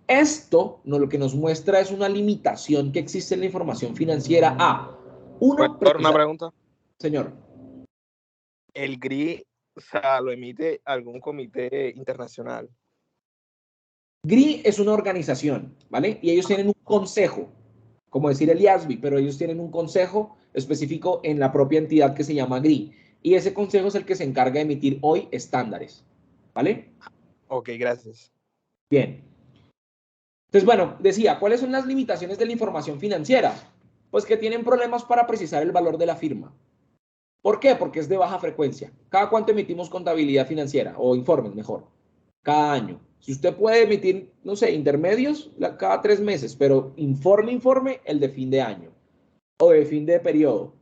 Esto lo que nos muestra es una limitación que existe en la información financiera a uno, Una pregunta. Señor. El GRI, o sea, lo emite algún comité internacional. GRI es una organización, ¿vale? Y ellos tienen un consejo, como decir el IASB, pero ellos tienen un consejo específico en la propia entidad que se llama GRI. Y ese consejo es el que se encarga de emitir hoy estándares, ¿vale? Ok, gracias. Bien. Entonces, bueno, decía, ¿cuáles son las limitaciones de la información financiera? Pues que tienen problemas para precisar el valor de la firma. ¿Por qué? Porque es de baja frecuencia. ¿Cada cuánto emitimos contabilidad financiera? O informes, mejor. Cada año. Si usted puede emitir, no sé, intermedios cada 3 meses, pero informe, el de fin de año o de fin de periodo.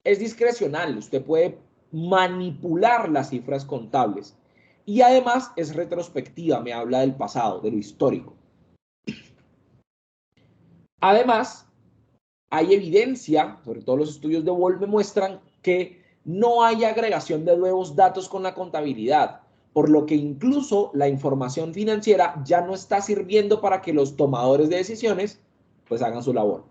Es discrecional. Usted puede manipular las cifras contables. Y además es retrospectiva, me habla del pasado, de lo histórico. Además, hay evidencia, sobre todo los estudios de Wolf me muestran que no hay agregación de nuevos datos con la contabilidad, por lo que incluso la información financiera ya no está sirviendo para que los tomadores de decisiones pues hagan su labor.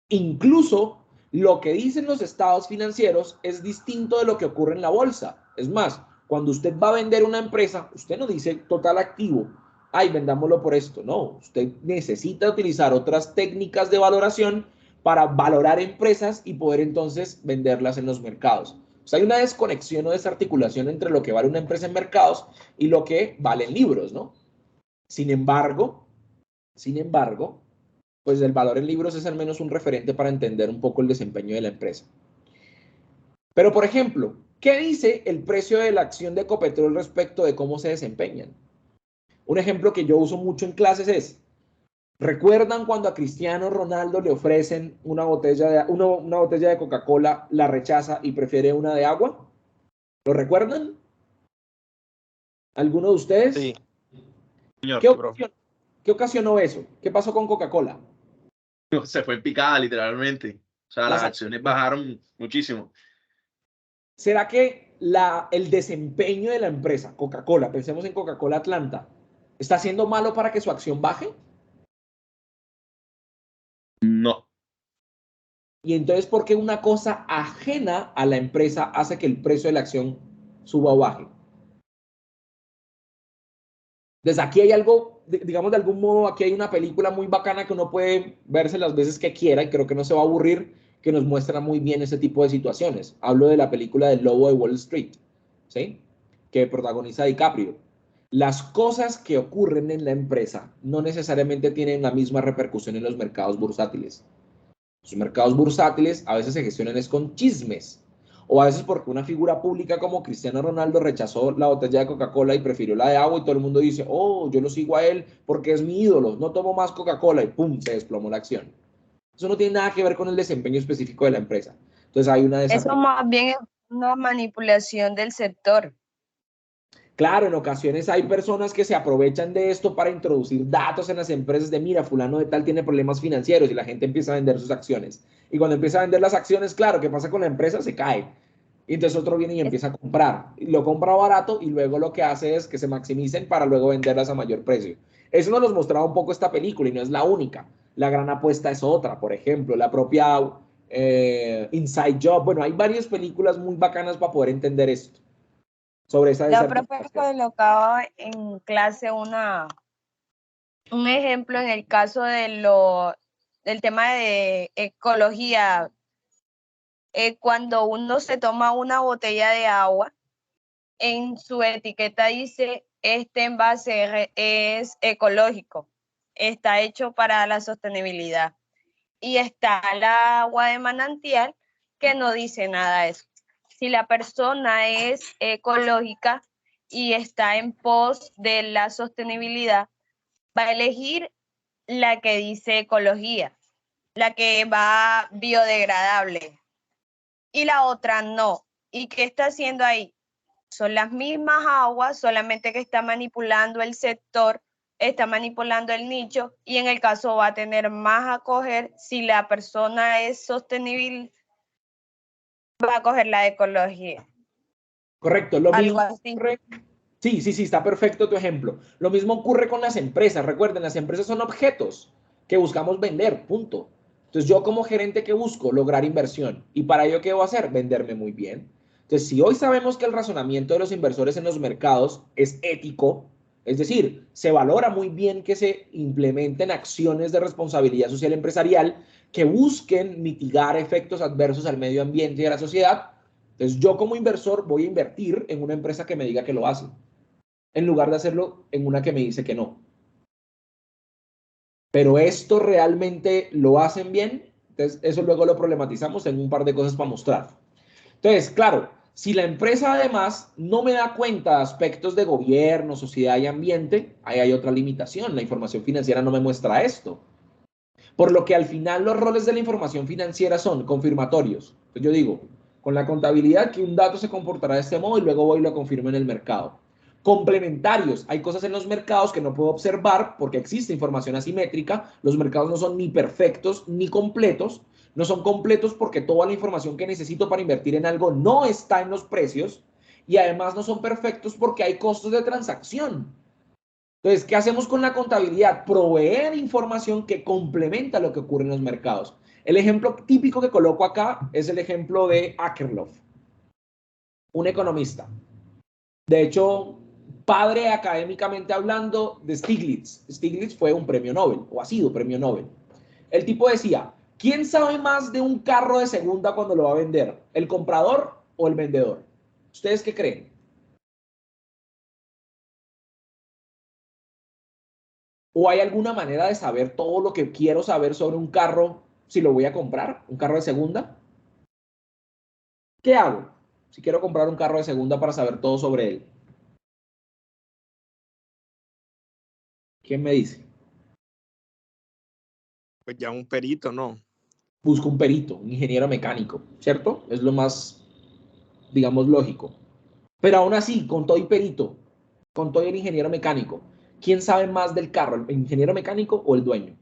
Incluso lo que dicen los estados financieros es distinto de lo que ocurre en la bolsa. Es más, cuando usted va a vender una empresa, usted no dice total activo, ay, vendámoslo por esto. No, usted necesita utilizar otras técnicas de valoración para valorar empresas y poder entonces venderlas en los mercados. O sea, hay una desconexión o desarticulación entre lo que vale una empresa en mercados y lo que vale en libros, ¿no? Sin embargo, pues el valor en libros es al menos un referente para entender un poco el desempeño de la empresa. Pero, por ejemplo, ¿qué dice el precio de la acción de Ecopetrol respecto de cómo se desempeñan? Un ejemplo que yo uso mucho en clases es, ¿recuerdan cuando a Cristiano Ronaldo le ofrecen una botella de Coca-Cola, la rechaza y prefiere una de agua? ¿Lo recuerdan? ¿Alguno de ustedes? Sí. Señor, ¿Qué ocasionó eso? ¿Qué pasó con Coca-Cola? se fue en picada, literalmente. O sea, las acciones bajaron muchísimo. ¿Será que el desempeño de la empresa, Coca-Cola, pensemos en Coca-Cola Atlanta, está siendo malo para que su acción baje? No. Y entonces, ¿por qué una cosa ajena a la empresa hace que el precio de la acción suba o baje? Desde aquí hay algo, digamos de algún modo, aquí hay una película muy bacana que uno puede verse las veces que quiera y creo que no se va a aburrir, que nos muestra muy bien ese tipo de situaciones. Hablo de la película del Lobo de Wall Street, ¿sí? Que protagoniza DiCaprio. Las cosas que ocurren en la empresa no necesariamente tienen la misma repercusión en los mercados bursátiles. Los mercados bursátiles a veces se gestionan es con chismes, o a veces porque una figura pública como Cristiano Ronaldo rechazó la botella de Coca-Cola y prefirió la de agua y todo el mundo dice, oh, yo lo sigo a él porque es mi ídolo, no tomo más Coca-Cola y pum, se desplomó la acción. Eso no tiene nada que ver con el desempeño específico de la empresa. Entonces hay una Eso más bien es una manipulación del sector. Claro, en ocasiones hay personas que se aprovechan de esto para introducir datos en las empresas de, mira, fulano de tal tiene problemas financieros y la gente empieza a vender sus acciones. Y cuando empieza a vender las acciones, claro, ¿qué pasa con la empresa? Se cae. Y entonces otro viene y empieza a comprar. Y lo compra barato y luego lo que hace es que se maximicen para luego venderlas a mayor precio. Eso nos lo mostraba un poco esta película y no es la única. La gran apuesta es otra, por ejemplo, la propia Inside Job. Bueno, hay varias películas muy bacanas para poder entender esto. Sobre esa La profe colocaba en clase un ejemplo en el caso del tema de ecología. Cuando uno se toma una botella de agua, en su etiqueta dice, este envase es ecológico, está hecho para la sostenibilidad. Y está el agua de manantial que no dice nada de eso. Si la persona es ecológica y está en pos de la sostenibilidad, va a elegir la que dice ecología, la que va biodegradable, y la otra no. ¿Y qué está haciendo ahí? Son las mismas aguas, solamente que está manipulando el sector, está manipulando el nicho, y en el caso va a tener más a coger si la persona es sostenible, va a coger la ecología. Correcto, lo Algo mismo así. ocurre. Sí, está perfecto tu ejemplo. Lo mismo ocurre con las empresas. Recuerden, las empresas son objetos que buscamos vender, punto. Entonces, yo como gerente, ¿qué busco? Lograr inversión. ¿Y para ello qué debo hacer? Venderme muy bien. Entonces, si hoy sabemos que el razonamiento de los inversores en los mercados es ético, es decir, se valora muy bien que se implementen acciones de responsabilidad social empresarial que busquen mitigar efectos adversos al medio ambiente y a la sociedad, entonces yo como inversor voy a invertir en una empresa que me diga que lo hace, en lugar de hacerlo en una que me dice que no. Pero esto realmente lo hacen bien, entonces eso luego lo problematizamos en un par de cosas para mostrar. Entonces, claro, si la empresa además no me da cuenta de aspectos de gobierno, sociedad y ambiente, ahí hay otra limitación, la información financiera no me muestra esto. Por lo que al final los roles de la información financiera son confirmatorios. Entonces yo digo, con la contabilidad que un dato se comportará de este modo y luego voy y lo confirmo en el mercado. complementarios. Hay cosas en los mercados que no puedo observar porque existe información asimétrica. Los mercados no son ni perfectos ni completos. No son completos porque toda la información que necesito para invertir en algo no está en los precios. Y además no son perfectos porque hay costos de transacción. Entonces, ¿qué hacemos con la contabilidad? Proveer información que complementa lo que ocurre en los mercados. El ejemplo típico que coloco acá es el ejemplo de Akerlof, un economista. De hecho, padre académicamente hablando de Stiglitz. Stiglitz fue un premio Nobel, o ha sido premio Nobel. El tipo decía, ¿quién sabe más de un carro de segunda cuando lo va a vender? ¿El comprador o el vendedor? ¿Ustedes qué creen? ¿O hay alguna manera de saber todo lo que quiero saber sobre un carro si lo voy a comprar? ¿Un carro de segunda? ¿Qué hago si quiero comprar un carro de segunda para saber todo sobre él? ¿Quién me dice? Pues ya un perito, ¿no? Busco un perito, un ingeniero mecánico, ¿cierto? Es lo más, digamos, lógico. Pero aún así, con todo y perito, con todo y el ingeniero mecánico, ¿quién sabe más del carro, el ingeniero mecánico o el dueño?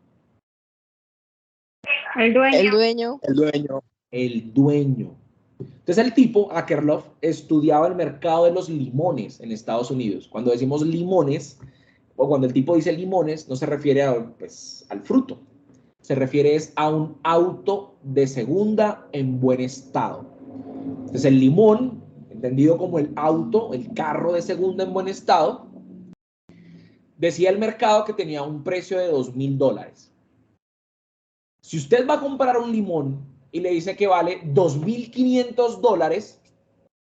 El dueño. El dueño. El dueño. El dueño. Entonces el tipo, Akerlof, estudiaba el mercado de los limones en Estados Unidos. Cuando decimos limones, o cuando el tipo dice limones, no se refiere a, pues, al fruto. Se refiere a un auto de segunda en buen estado. Entonces el limón, entendido como el auto, el carro de segunda en buen estado, decía el mercado que tenía un precio de $2,000. Si usted va a comprar un limón y le dice que vale $2,500,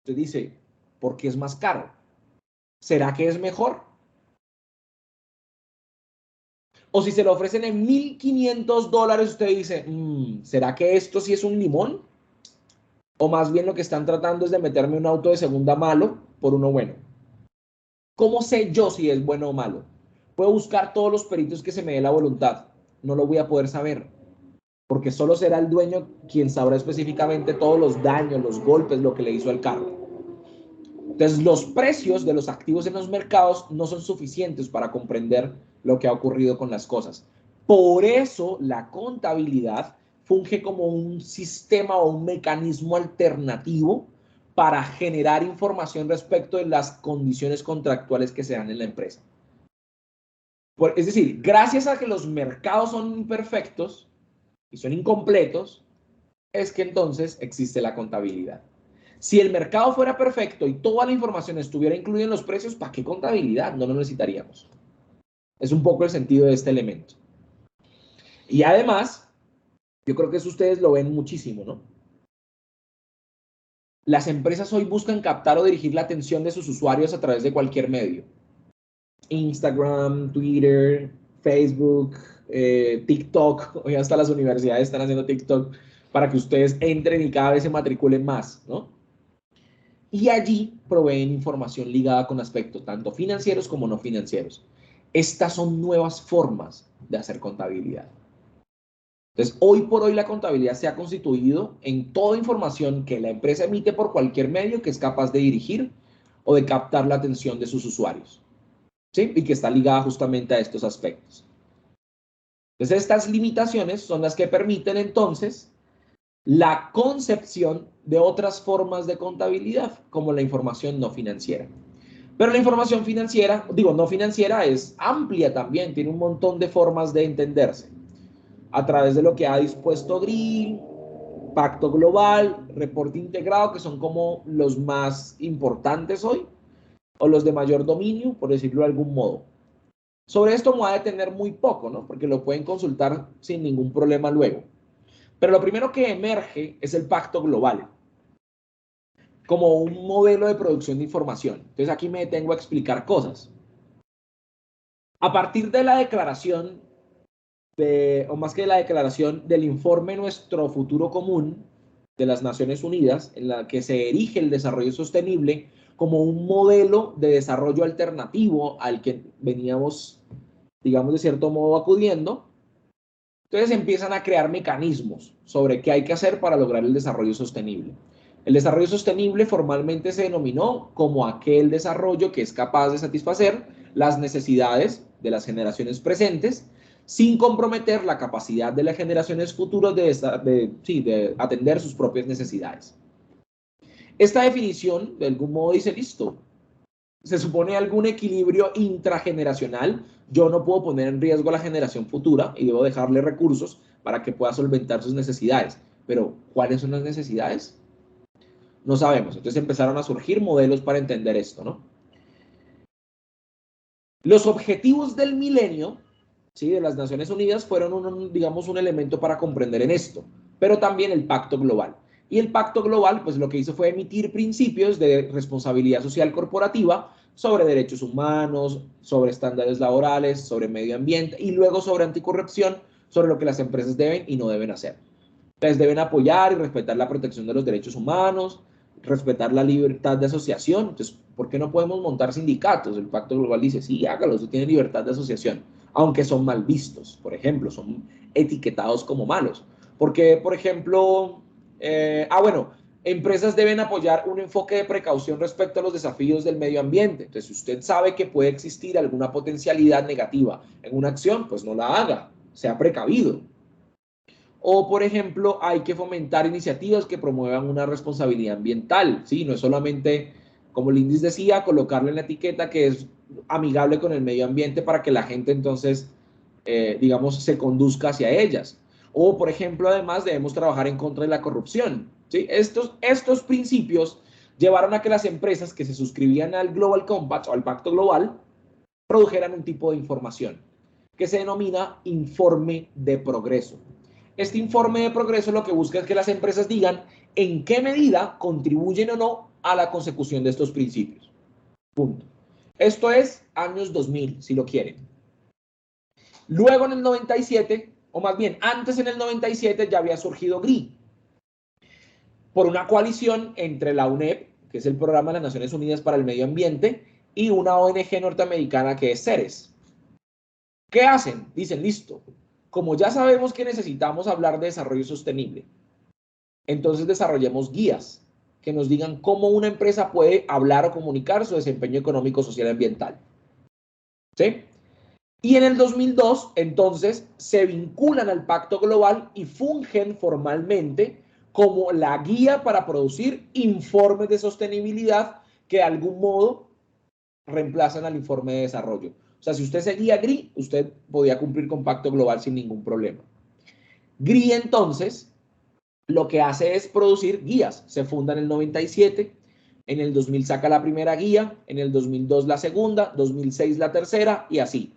usted dice, ¿por qué es más caro? ¿Será que es mejor? O si se lo ofrecen en $1,500, usted dice, ¿será que esto sí es un limón? O más bien lo que están tratando es de meterme un auto de segunda malo por uno bueno. ¿Cómo sé yo si es bueno o malo? Puedo buscar todos los peritos que se me dé la voluntad. No lo voy a poder saber, porque solo será el dueño quien sabrá específicamente todos los daños, los golpes, lo que le hizo al carro. Entonces, los precios de los activos en los mercados no son suficientes para comprender lo que ha ocurrido con las cosas. Por eso, la contabilidad funge como un sistema o un mecanismo alternativo para generar información respecto de las condiciones contractuales que se dan en la empresa. Es decir, gracias a que los mercados son imperfectos y son incompletos, es que entonces existe la contabilidad. Si el mercado fuera perfecto y toda la información estuviera incluida en los precios, ¿para qué contabilidad? No lo necesitaríamos. Es un poco el sentido de este elemento. Y además, yo creo que eso ustedes lo ven muchísimo, ¿no? Las empresas hoy buscan captar o dirigir la atención de sus usuarios a través de cualquier medio. Instagram, Twitter, Facebook, TikTok. Hoy hasta las universidades están haciendo TikTok para que ustedes entren y cada vez se matriculen más, ¿no? Y allí proveen información ligada con aspectos tanto financieros como no financieros. Estas son nuevas formas de hacer contabilidad. Entonces, hoy por hoy la contabilidad se ha constituido en toda información que la empresa emite por cualquier medio que es capaz de dirigir o de captar la atención de sus usuarios, ¿sí? Y que está ligada justamente a estos aspectos. Entonces, estas limitaciones son las que permiten entonces la concepción de otras formas de contabilidad, como la información no financiera. Pero la información financiera, no financiera, es amplia también, tiene un montón de formas de entenderse. A través de lo que ha dispuesto GRI, Pacto Global, Reporte Integrado, que son como los más importantes hoy, o los de mayor dominio, por decirlo de algún modo. Sobre esto me voy a detener muy poco, ¿no? Porque lo pueden consultar sin ningún problema luego. Pero lo primero que emerge es el Pacto Global, como un modelo de producción de información. Entonces aquí me detengo a explicar cosas. A partir de la declaración, o más que la declaración del informe Nuestro Futuro Común de las Naciones Unidas, en la que se erige el desarrollo sostenible como un modelo de desarrollo alternativo al que veníamos, digamos, de cierto modo acudiendo. Entonces empiezan a crear mecanismos sobre qué hay que hacer para lograr el desarrollo sostenible. El desarrollo sostenible formalmente se denominó como aquel desarrollo que es capaz de satisfacer las necesidades de las generaciones presentes sin comprometer la capacidad de las generaciones futuras de atender sus propias necesidades. Esta definición, de algún modo, dice, listo, se supone algún equilibrio intrageneracional. Yo no puedo poner en riesgo a la generación futura y debo dejarle recursos para que pueda solventar sus necesidades. Pero, ¿cuáles son las necesidades? No sabemos. Entonces empezaron a surgir modelos para entender esto, ¿no? Los objetivos del milenio, ¿sí?, de las Naciones Unidas fueron, digamos, un elemento para comprender en esto, pero también el Pacto Global. Y el Pacto Global, pues lo que hizo fue emitir principios de responsabilidad social corporativa sobre derechos humanos, sobre estándares laborales, sobre medio ambiente y luego sobre anticorrupción, sobre lo que las empresas deben y no deben hacer. Entonces deben apoyar y respetar la protección de los derechos humanos, respetar la libertad de asociación. Entonces, ¿por qué no podemos montar sindicatos? El Pacto Global dice, sí, hágalo, usted tiene libertad de asociación, aunque son mal vistos, por ejemplo, son etiquetados como malos. Porque, por ejemplo, empresas deben apoyar un enfoque de precaución respecto a los desafíos del medio ambiente. Entonces, si usted sabe que puede existir alguna potencialidad negativa en una acción, pues no la haga, sea precavido. O, por ejemplo, hay que fomentar iniciativas que promuevan una responsabilidad ambiental, ¿sí? No es solamente, como Lindis decía, colocarle en la etiqueta que es amigable con el medio ambiente para que la gente entonces, digamos, se conduzca hacia ellas. O, por ejemplo, además debemos trabajar en contra de la corrupción, ¿sí? Estos principios llevaron a que las empresas que se suscribían al Global Compact o al Pacto Global produjeran un tipo de información que se denomina informe de progreso. Este informe de progreso lo que busca es que las empresas digan en qué medida contribuyen o no a la consecución de estos principios. Punto. Esto es años 2000, si lo quieren. Luego en el 97, o más bien antes en el 97 ya había surgido GRI, por una coalición entre la UNEP, que es el Programa de las Naciones Unidas para el Medio Ambiente, y una ONG norteamericana que es Ceres. ¿Qué hacen? Dicen, listo, como ya sabemos que necesitamos hablar de desarrollo sostenible, entonces desarrollemos guías que nos digan cómo una empresa puede hablar o comunicar su desempeño económico, social y ambiental. ¿Sí? Y en el 2002, entonces, se vinculan al Pacto Global y fungen formalmente como la guía para producir informes de sostenibilidad que de algún modo reemplazan al informe de desarrollo. O sea, si usted seguía GRI, usted podía cumplir con Pacto Global sin ningún problema. GRI, entonces, lo que hace es producir guías. Se funda en el 97, en el 2000 saca la primera guía, en el 2002 la segunda, 2006 la tercera y así.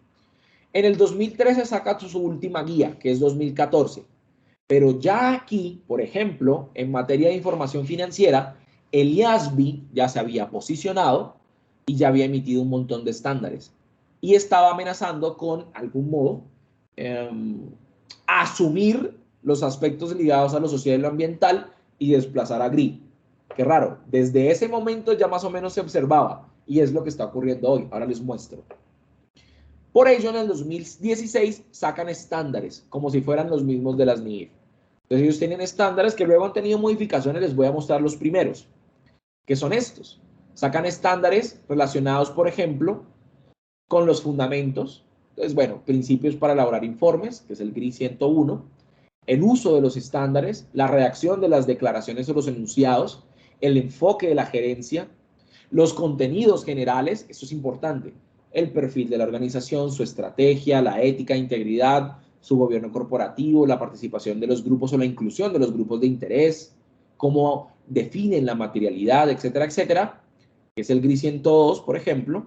En el 2013 saca su última guía, que es 2014. Pero ya aquí, por ejemplo, en materia de información financiera, el IASB ya se había posicionado y ya había emitido un montón de estándares. Y estaba amenazando con, algún modo, asumir los aspectos ligados a lo social y lo ambiental y desplazar a GRI. Qué raro, desde ese momento ya más o menos se observaba y es lo que está ocurriendo hoy. Ahora les muestro. Por ello, en el 2016 sacan estándares como si fueran los mismos de las NIF. Entonces ellos tienen estándares que luego han tenido modificaciones, les voy a mostrar los primeros, que son estos. Sacan estándares relacionados, por ejemplo, con los fundamentos. Entonces, bueno, principios para elaborar informes, que es el GRI 101, el uso de los estándares, la redacción de las declaraciones o los enunciados, el enfoque de la gerencia, los contenidos generales, eso es importante, el perfil de la organización, su estrategia, la ética, integridad, su gobierno corporativo, la participación de los grupos o la inclusión de los grupos de interés, cómo definen la materialidad, etcétera, etcétera, que es el GRI 102, por ejemplo,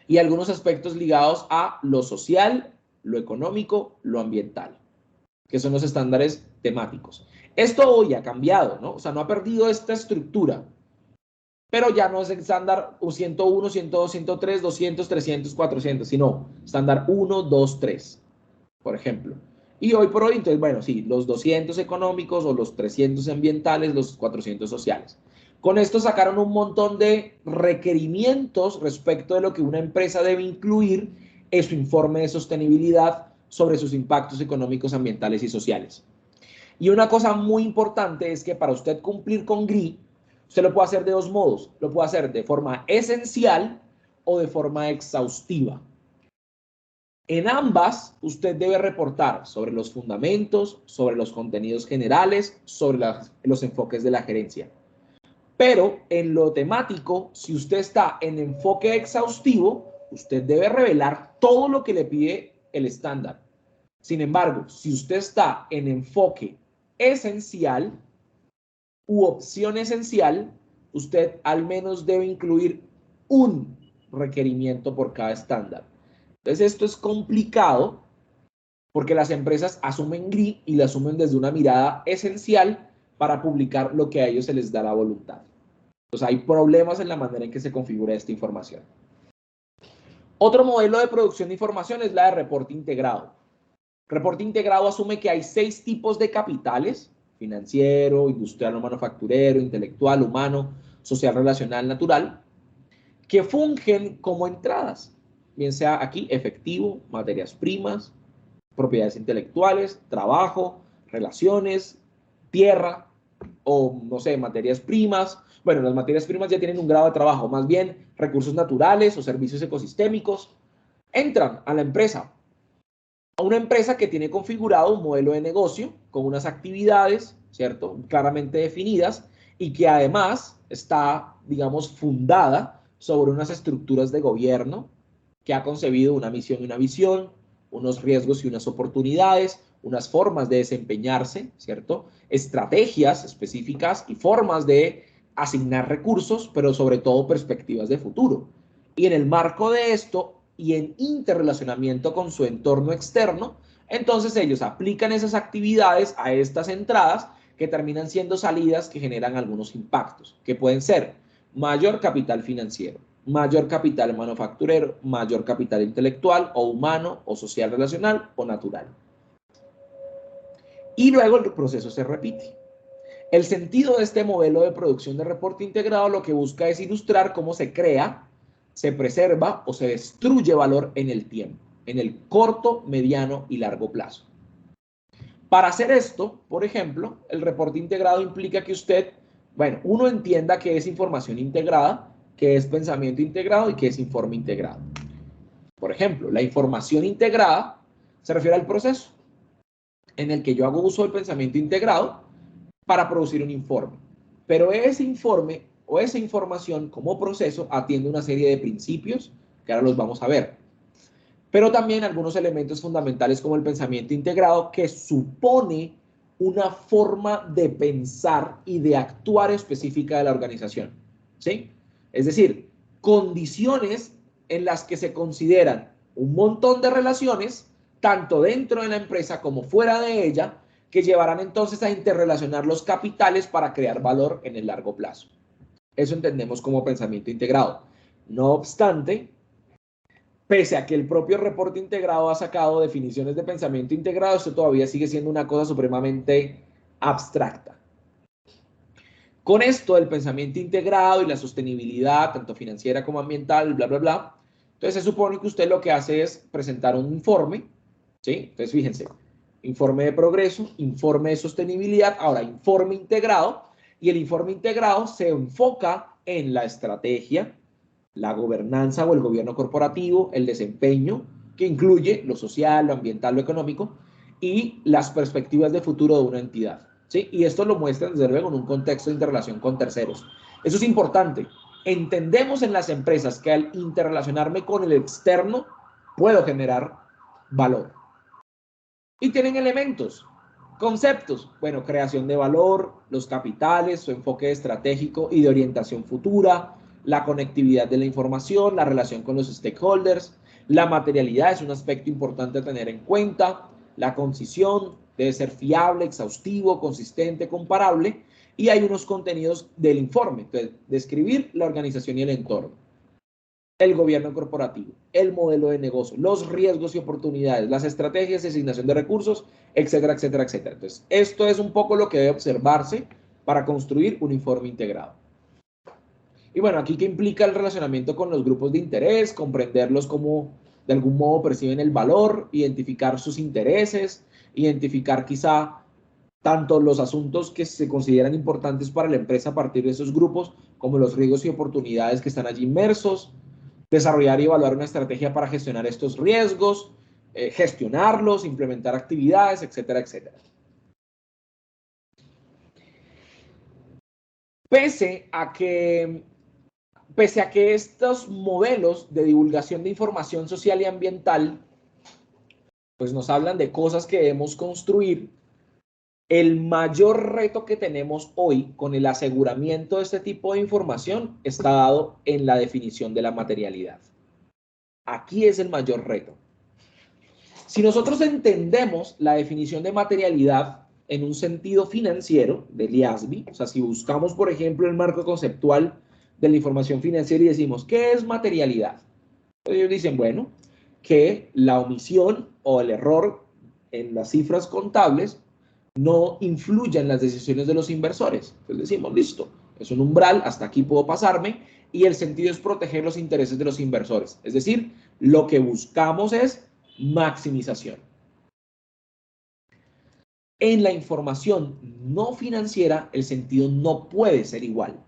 y algunos aspectos ligados a lo social, lo económico, lo ambiental, que son los estándares temáticos. Esto hoy ha cambiado, ¿no? O sea, no ha perdido esta estructura, pero ya no es el estándar 101, 102, 103, 200, 300, 400, sino estándar 1, 2, 3, por ejemplo. Y hoy por hoy, entonces, bueno, sí, los 200 económicos o los 300 ambientales, los 400 sociales. Con esto sacaron un montón de requerimientos respecto de lo que una empresa debe incluir en su informe de sostenibilidad sobre sus impactos económicos, ambientales y sociales. Y una cosa muy importante es que para usted cumplir con GRI, usted lo puede hacer de dos modos. Lo puede hacer de forma esencial o de forma exhaustiva. En ambas, usted debe reportar sobre los fundamentos, sobre los contenidos generales, sobre los enfoques de la gerencia. Pero en lo temático, si usted está en enfoque exhaustivo, usted debe revelar todo lo que le pide el estándar. Sin embargo, si usted está en enfoque esencial u opción esencial, usted al menos debe incluir un requerimiento por cada estándar. Entonces esto es complicado porque las empresas asumen GRI y lo asumen desde una mirada esencial para publicar lo que a ellos se les da la voluntad. Entonces hay problemas en la manera en que se configura esta información. Otro modelo de producción de información es la de reporte integrado. Reporte integrado asume que hay 6 tipos de capitales: financiero, industrial o manufacturero, intelectual, humano, social, relacional, natural, que fungen como entradas, bien sea aquí efectivo, materias primas, propiedades intelectuales, trabajo, relaciones, tierra o, no sé, materias primas. Bueno, las materias primas ya tienen un grado de trabajo, más bien recursos naturales o servicios ecosistémicos. Entran a la empresa, a una empresa que tiene configurado un modelo de negocio con unas actividades, ¿cierto?, claramente definidas y que además está, digamos, fundada sobre unas estructuras de gobierno que ha concebido una misión y una visión, unos riesgos y unas oportunidades, unas formas de desempeñarse, ¿cierto?, estrategias específicas y formas de asignar recursos, pero sobre todo perspectivas de futuro. Y en el marco de esto y en interrelacionamiento con su entorno externo, entonces ellos aplican esas actividades a estas entradas que terminan siendo salidas que generan algunos impactos, que pueden ser mayor capital financiero, mayor capital manufacturero, mayor capital intelectual o humano o social relacional o natural. Y luego el proceso se repite. El sentido de este modelo de producción de reporte integrado lo que busca es ilustrar cómo se crea, se preserva o se destruye valor en el tiempo, en el corto, mediano y largo plazo. Para hacer esto, por ejemplo, el reporte integrado implica que usted, bueno, uno entienda qué es información integrada, qué es pensamiento integrado y qué es informe integrado. Por ejemplo, la información integrada se refiere al proceso en el que yo hago uso del pensamiento integrado para producir un informe. Pero ese informe o esa información como proceso atiende una serie de principios que ahora los vamos a ver. Pero también algunos elementos fundamentales como el pensamiento integrado, que supone una forma de pensar y de actuar específica de la organización, ¿sí? Es decir, condiciones en las que se consideran un montón de relaciones, tanto dentro de la empresa como fuera de ella, que llevarán entonces a interrelacionar los capitales para crear valor en el largo plazo. Eso entendemos como pensamiento integrado. No obstante, pese a que el propio reporte integrado ha sacado definiciones de pensamiento integrado, esto todavía sigue siendo una cosa supremamente abstracta. Con esto del pensamiento integrado y la sostenibilidad, tanto financiera como ambiental, bla, bla, bla, entonces se supone que usted lo que hace es presentar un informe, ¿sí? Entonces fíjense, informe de progreso, informe de sostenibilidad, ahora informe integrado, y el informe integrado se enfoca en la estrategia, la gobernanza o el gobierno corporativo, el desempeño, que incluye lo social, lo ambiental, lo económico, y las perspectivas de futuro de una entidad, ¿sí? Y esto lo muestra desde luego en un contexto de interrelación con terceros. Eso es importante. Entendemos en las empresas que al interrelacionarme con el externo puedo generar valor. Y tienen elementos, conceptos, bueno, creación de valor, los capitales, su enfoque estratégico y de orientación futura, la conectividad de la información, la relación con los stakeholders, la materialidad es un aspecto importante a tener en cuenta, la concisión debe ser fiable, exhaustivo, consistente, comparable, y hay unos contenidos del informe, entonces, describir la organización y el entorno, el gobierno corporativo, el modelo de negocio, los riesgos y oportunidades, las estrategias de asignación de recursos, etcétera, etcétera, etcétera. Entonces, esto es un poco lo que debe observarse para construir un informe integrado. Y bueno, aquí qué implica el relacionamiento con los grupos de interés, comprenderlos cómo de algún modo perciben el valor, identificar sus intereses, identificar quizá tanto los asuntos que se consideran importantes para la empresa a partir de esos grupos, como los riesgos y oportunidades que están allí inmersos, desarrollar y evaluar una estrategia para gestionar estos riesgos, gestionarlos, implementar actividades, etcétera, etcétera. Pese a que estos modelos de divulgación de información social y ambiental pues nos hablan de cosas que debemos construir, el mayor reto que tenemos hoy con el aseguramiento de este tipo de información está dado en la definición de la materialidad. Aquí es el mayor reto. Si nosotros entendemos la definición de materialidad en un sentido financiero del IASB, o sea, si buscamos, por ejemplo, el marco conceptual de la información financiera y decimos, ¿qué es materialidad? Ellos dicen, bueno, que la omisión o el error en las cifras contables no influya en las decisiones de los inversores. Entonces decimos, listo, es un umbral, hasta aquí puedo pasarme, y el sentido es proteger los intereses de los inversores. Es decir, lo que buscamos es maximización. En la información no financiera, el sentido no puede ser igual.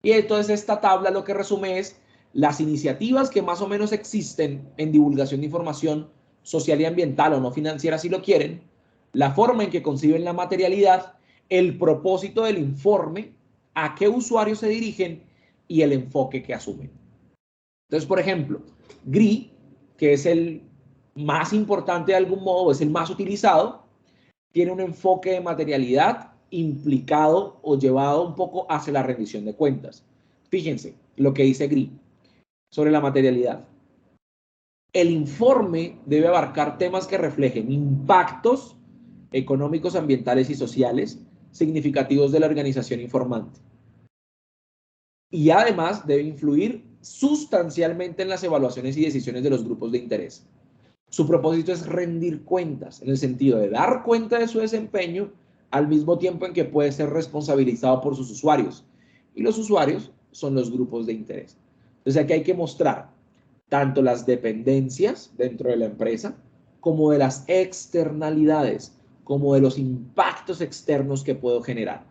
Y entonces esta tabla lo que resume es las iniciativas que más o menos existen en divulgación de información social y ambiental o no financiera si lo quieren, la forma en que conciben la materialidad, el propósito del informe, a qué usuarios se dirigen y el enfoque que asumen. Entonces, por ejemplo, GRI, que es el más importante de algún modo, es el más utilizado, tiene un enfoque de materialidad implicado o llevado un poco hacia la rendición de cuentas. Fíjense lo que dice GRI sobre la materialidad. El informe debe abarcar temas que reflejen impactos económicos, ambientales y sociales significativos de la organización informante. Y además debe influir sustancialmente en las evaluaciones y decisiones de los grupos de interés. Su propósito es rendir cuentas, en el sentido de dar cuenta de su desempeño al mismo tiempo en que puede ser responsabilizado por sus usuarios. Y los usuarios son los grupos de interés. Entonces aquí hay que mostrar tanto las dependencias dentro de la empresa como de las externalidades, como de los impactos externos que puedo generar.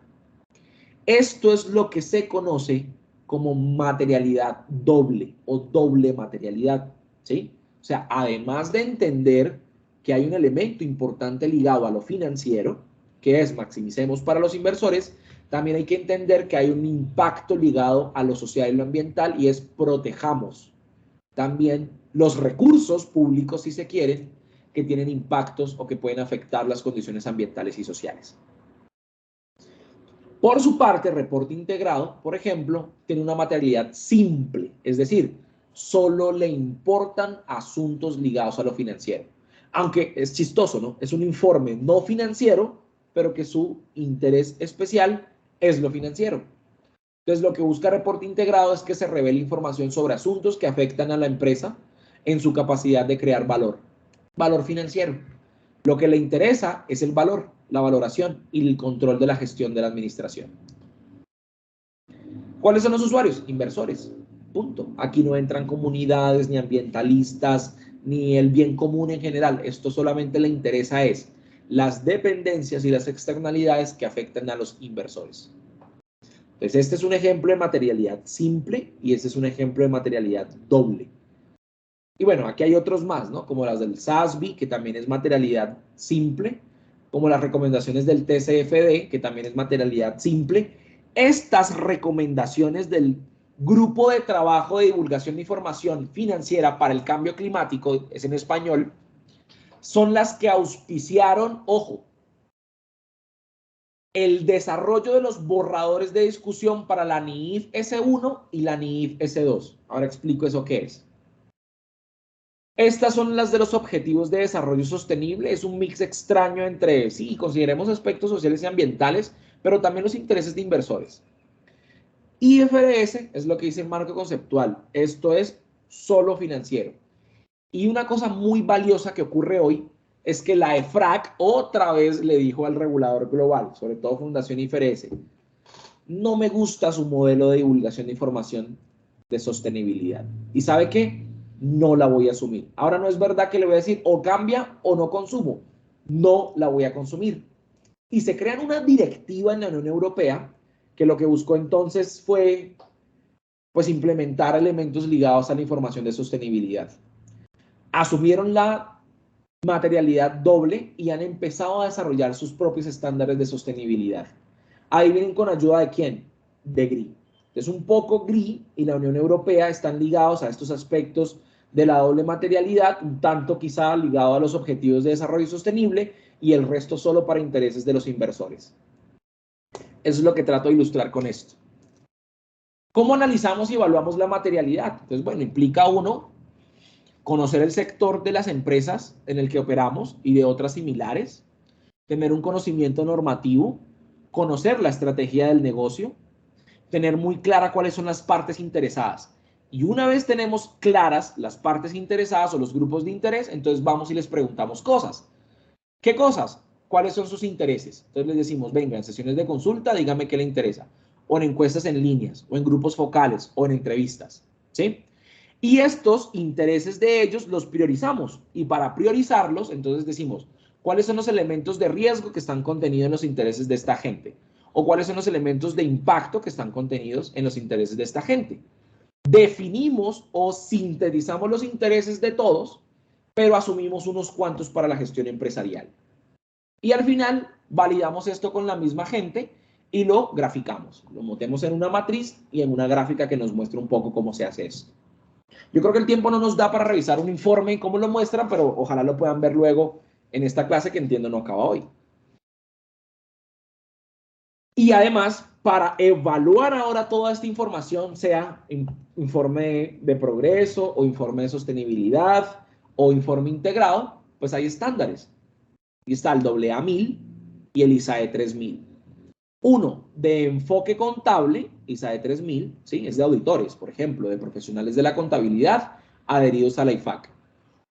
Esto es lo que se conoce como materialidad doble o doble materialidad, ¿sí? O sea, además de entender que hay un elemento importante ligado a lo financiero, que es maximicemos para los inversores, también hay que entender que hay un impacto ligado a lo social y lo ambiental y es protejamos también los recursos públicos, si se quieren, que tienen impactos o que pueden afectar las condiciones ambientales y sociales. Por su parte, el reporte integrado, por ejemplo, tiene una materialidad simple, es decir, solo le importan asuntos ligados a lo financiero. Aunque es chistoso, ¿no? Es un informe no financiero, pero que su interés especial es lo financiero. Entonces, lo que busca reporte integrado es que se revele información sobre asuntos que afectan a la empresa en su capacidad de crear valor. Valor financiero. Lo que le interesa es el valor, la valoración y el control de la gestión de la administración. ¿Cuáles son los usuarios? Inversores. Punto. Aquí no entran comunidades, ni ambientalistas, ni el bien común en general. Esto solamente le interesa es las dependencias y las externalidades que afectan a los inversores. Entonces, este es un ejemplo de materialidad simple y este es un ejemplo de materialidad doble. Y bueno, aquí hay otros más, ¿no? Como las del SASB, que también es materialidad simple, como las recomendaciones del TCFD, que también es materialidad simple. Estas recomendaciones del Grupo de Trabajo de Divulgación de Información Financiera para el Cambio Climático, es en español, son las que auspiciaron, ojo, el desarrollo de los borradores de discusión para la NIIF S1 y la NIIF S2. Ahora explico eso qué es. Estas son las de los Objetivos de Desarrollo Sostenible. Es un mix extraño entre, sí, consideremos aspectos sociales y ambientales, pero también los intereses de inversores. IFRS es lo que dice el marco conceptual. Esto es solo financiero. Y una cosa muy valiosa que ocurre hoy es que la EFRAG otra vez le dijo al regulador global, sobre todo Fundación IFRS, no me gusta su modelo de divulgación de información de sostenibilidad. ¿Y sabe qué? No la voy a asumir. Ahora no es verdad que le voy a decir o cambia o no consumo. No la voy a consumir. Y se crea una directiva en la Unión Europea que lo que buscó entonces fue pues implementar elementos ligados a la información de sostenibilidad. Asumieron la materialidad doble y han empezado a desarrollar sus propios estándares de sostenibilidad. Ahí vienen con ayuda de ¿quién? De GRI. Entonces un poco GRI y la Unión Europea están ligados a estos aspectos de la doble materialidad, un tanto quizá ligado a los objetivos de desarrollo sostenible y el resto solo para intereses de los inversores. Eso es lo que trato de ilustrar con esto. ¿Cómo analizamos y evaluamos la materialidad? Entonces, bueno, implica uno conocer el sector de las empresas en el que operamos y de otras similares, tener un conocimiento normativo, conocer la estrategia del negocio, tener muy clara cuáles son las partes interesadas. Y una vez tenemos claras las partes interesadas o los grupos de interés, entonces vamos y les preguntamos cosas. ¿Qué cosas? ¿Cuáles son sus intereses? Entonces les decimos, venga, en sesiones de consulta, dígame qué le interesa. O en encuestas en líneas, o en grupos focales, o en entrevistas, ¿sí? Y estos intereses de ellos los priorizamos. Y para priorizarlos, entonces decimos, ¿cuáles son los elementos de riesgo que están contenidos en los intereses de esta gente? O cuáles son los elementos de impacto que están contenidos en los intereses de esta gente. Definimos o sintetizamos los intereses de todos, pero asumimos unos cuantos para la gestión empresarial. Y al final validamos esto con la misma gente y lo graficamos. Lo metemos en una matriz y en una gráfica que nos muestra un poco cómo se hace esto. Yo creo que el tiempo no nos da para revisar un informe y cómo lo muestra, pero ojalá lo puedan ver luego en esta clase que entiendo no acaba hoy. Y además, para evaluar ahora toda esta información, sea informe de progreso o informe de sostenibilidad o informe integrado, pues hay estándares. Y está el AA1000 y el ISAE 3000. Uno de enfoque contable, ISAE 3000, ¿sí? Es de auditores, por ejemplo, de profesionales de la contabilidad adheridos a la IFAC.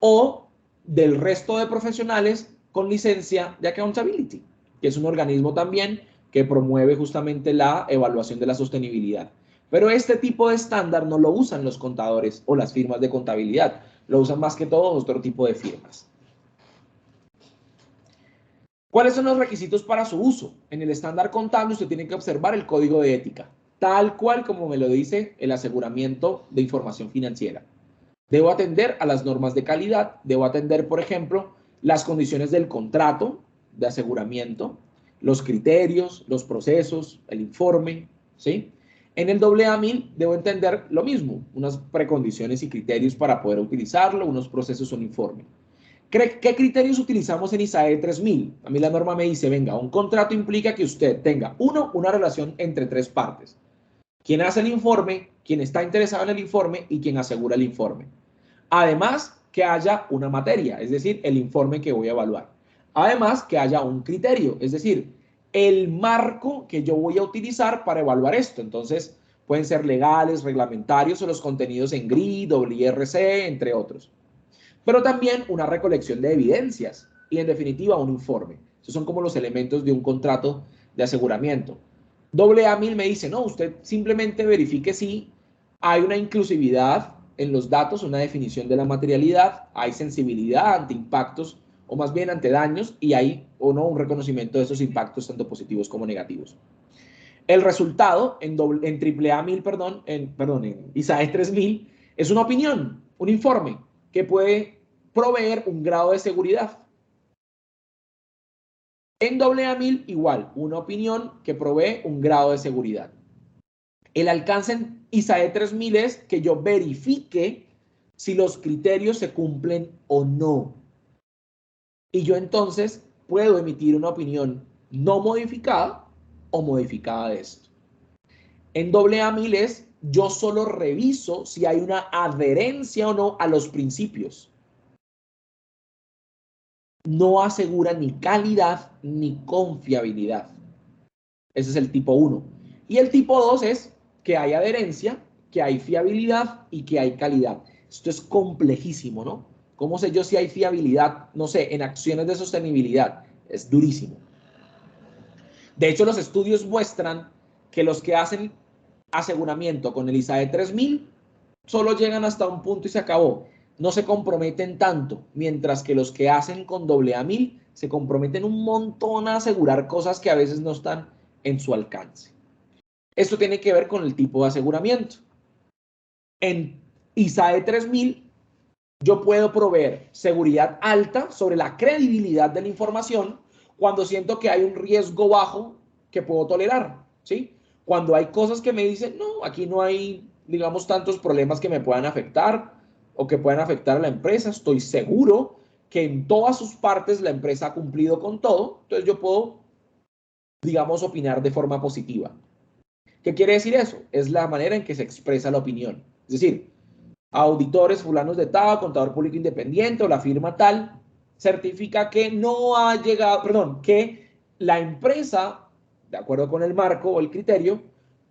O del resto de profesionales con licencia de accountability, que es un organismo también que promueve justamente la evaluación de la sostenibilidad. Pero este tipo de estándar no lo usan los contadores o las firmas de contabilidad, lo usan más que todo otro tipo de firmas. ¿Cuáles son los requisitos para su uso? En el estándar contable usted tiene que observar el código de ética, tal cual como me lo dice el aseguramiento de información financiera. Debo atender a las normas de calidad, debo atender, por ejemplo, las condiciones del contrato de aseguramiento, los criterios, los procesos, el informe, ¿sí? En el AA1000 debo entender lo mismo, unas precondiciones y criterios para poder utilizarlo, unos procesos o un informe. ¿Qué criterios utilizamos en ISAE 3000? A mí la norma me dice, venga, un contrato implica que usted tenga, una relación entre tres partes. Quien hace el informe, quien está interesado en el informe y quien asegura el informe. Además, que haya una materia, es decir, el informe que voy a evaluar. Además, que haya un criterio, es decir, el marco que yo voy a utilizar para evaluar esto. Entonces, pueden ser legales, reglamentarios o los contenidos en GRI, WRC, entre otros. Pero también una recolección de evidencias y, en definitiva, un informe. Esos son como los elementos de un contrato de aseguramiento. AA1000 me dice, no, usted simplemente verifique si hay una inclusividad en los datos, una definición de la materialidad, hay sensibilidad ante impactos o más bien ante daños y hay o no un reconocimiento de esos impactos tanto positivos como negativos. El resultado en AA1000, en ISAE 3000 es una opinión, un informe que puede proveer un grado de seguridad. En AA1000 igual, una opinión que provee un grado de seguridad. El alcance en ISAE 3000 es que yo verifique si los criterios se cumplen o no. Y yo entonces puedo emitir una opinión no modificada o modificada de esto. En AA1000 es yo solo reviso si hay una adherencia o no a los principios. No asegura ni calidad ni confiabilidad. Ese es el tipo 1. Y el tipo 2 es que hay adherencia, que hay fiabilidad y que hay calidad. Esto es complejísimo, ¿no? ¿Cómo sé yo si hay fiabilidad? No sé, en acciones de sostenibilidad. Es durísimo. De hecho, los estudios muestran que los que hacen aseguramiento con el ISAE 3000 solo llegan hasta un punto y se acabó. no se comprometen tanto, mientras que los que hacen con AA1000 se comprometen un montón a asegurar cosas que a veces no están en su alcance. Esto tiene que ver con el tipo de aseguramiento. En ISAE 3000, yo puedo proveer seguridad alta sobre la credibilidad de la información cuando siento que hay un riesgo bajo que puedo tolerar, ¿sí? Cuando hay cosas que me dicen, no, aquí no hay, digamos, tantos problemas que me puedan afectar o que puedan afectar a la empresa, estoy seguro que en todas sus partes la empresa ha cumplido con todo, entonces yo puedo, digamos, opinar de forma positiva. ¿Qué quiere decir eso? Es la manera en que se expresa la opinión. Es decir, auditores fulanos de tal, contador público independiente o la firma tal, certifica que no ha llegado, perdón, que la empresa, de acuerdo con el marco o el criterio,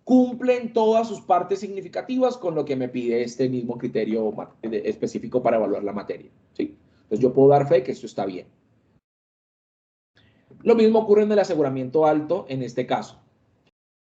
cumple en todas sus partes significativas con lo que me pide este mismo criterio específico para evaluar la materia, ¿sí? Entonces yo puedo dar fe que esto está bien. Lo mismo ocurre en el aseguramiento alto en este caso.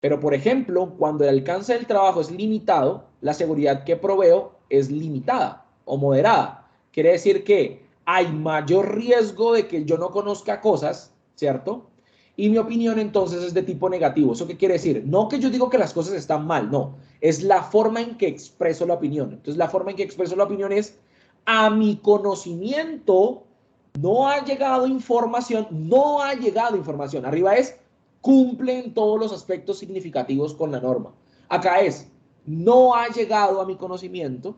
Pero, por ejemplo, cuando el alcance del trabajo es limitado, la seguridad que proveo es limitada o moderada. Quiere decir que hay mayor riesgo de que yo no conozca cosas, ¿cierto? Y mi opinión entonces es de tipo negativo. ¿Eso qué quiere decir? No que yo digo que las cosas están mal, no. Es la forma en que expreso la opinión. Entonces, la forma en que expreso la opinión es, a mi conocimiento no ha llegado información, Arriba es, cumple en todos los aspectos significativos con la norma. Acá es, no ha llegado a mi conocimiento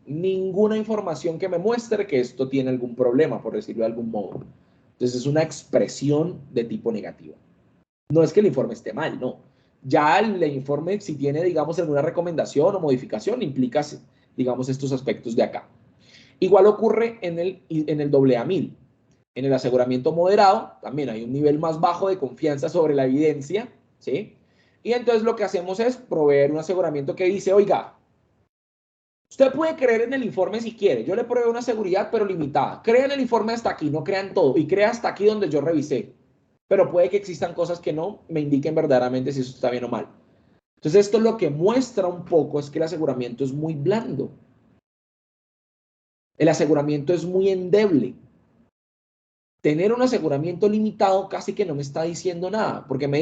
ninguna información que me muestre que esto tiene algún problema, por decirlo de algún modo. Entonces es una expresión de tipo negativa. No es que el informe esté mal, no. Ya el informe, si tiene, digamos, alguna recomendación o modificación, implica, digamos, estos aspectos de acá. Igual ocurre en el AA1000. En el aseguramiento moderado también hay un nivel más bajo de confianza sobre la evidencia, ¿sí? Y entonces lo que hacemos es proveer un aseguramiento que dice, oiga, usted puede creer en el informe si quiere, yo le proveo una seguridad pero limitada. Crean el informe hasta aquí, no crean todo, y crea hasta aquí donde yo revisé. Pero puede que existan cosas que no me indiquen verdaderamente si eso está bien o mal. Entonces esto lo que muestra un poco es que el aseguramiento es muy blando. El aseguramiento es muy endeble. Tener un aseguramiento limitado casi que no me está diciendo nada, porque me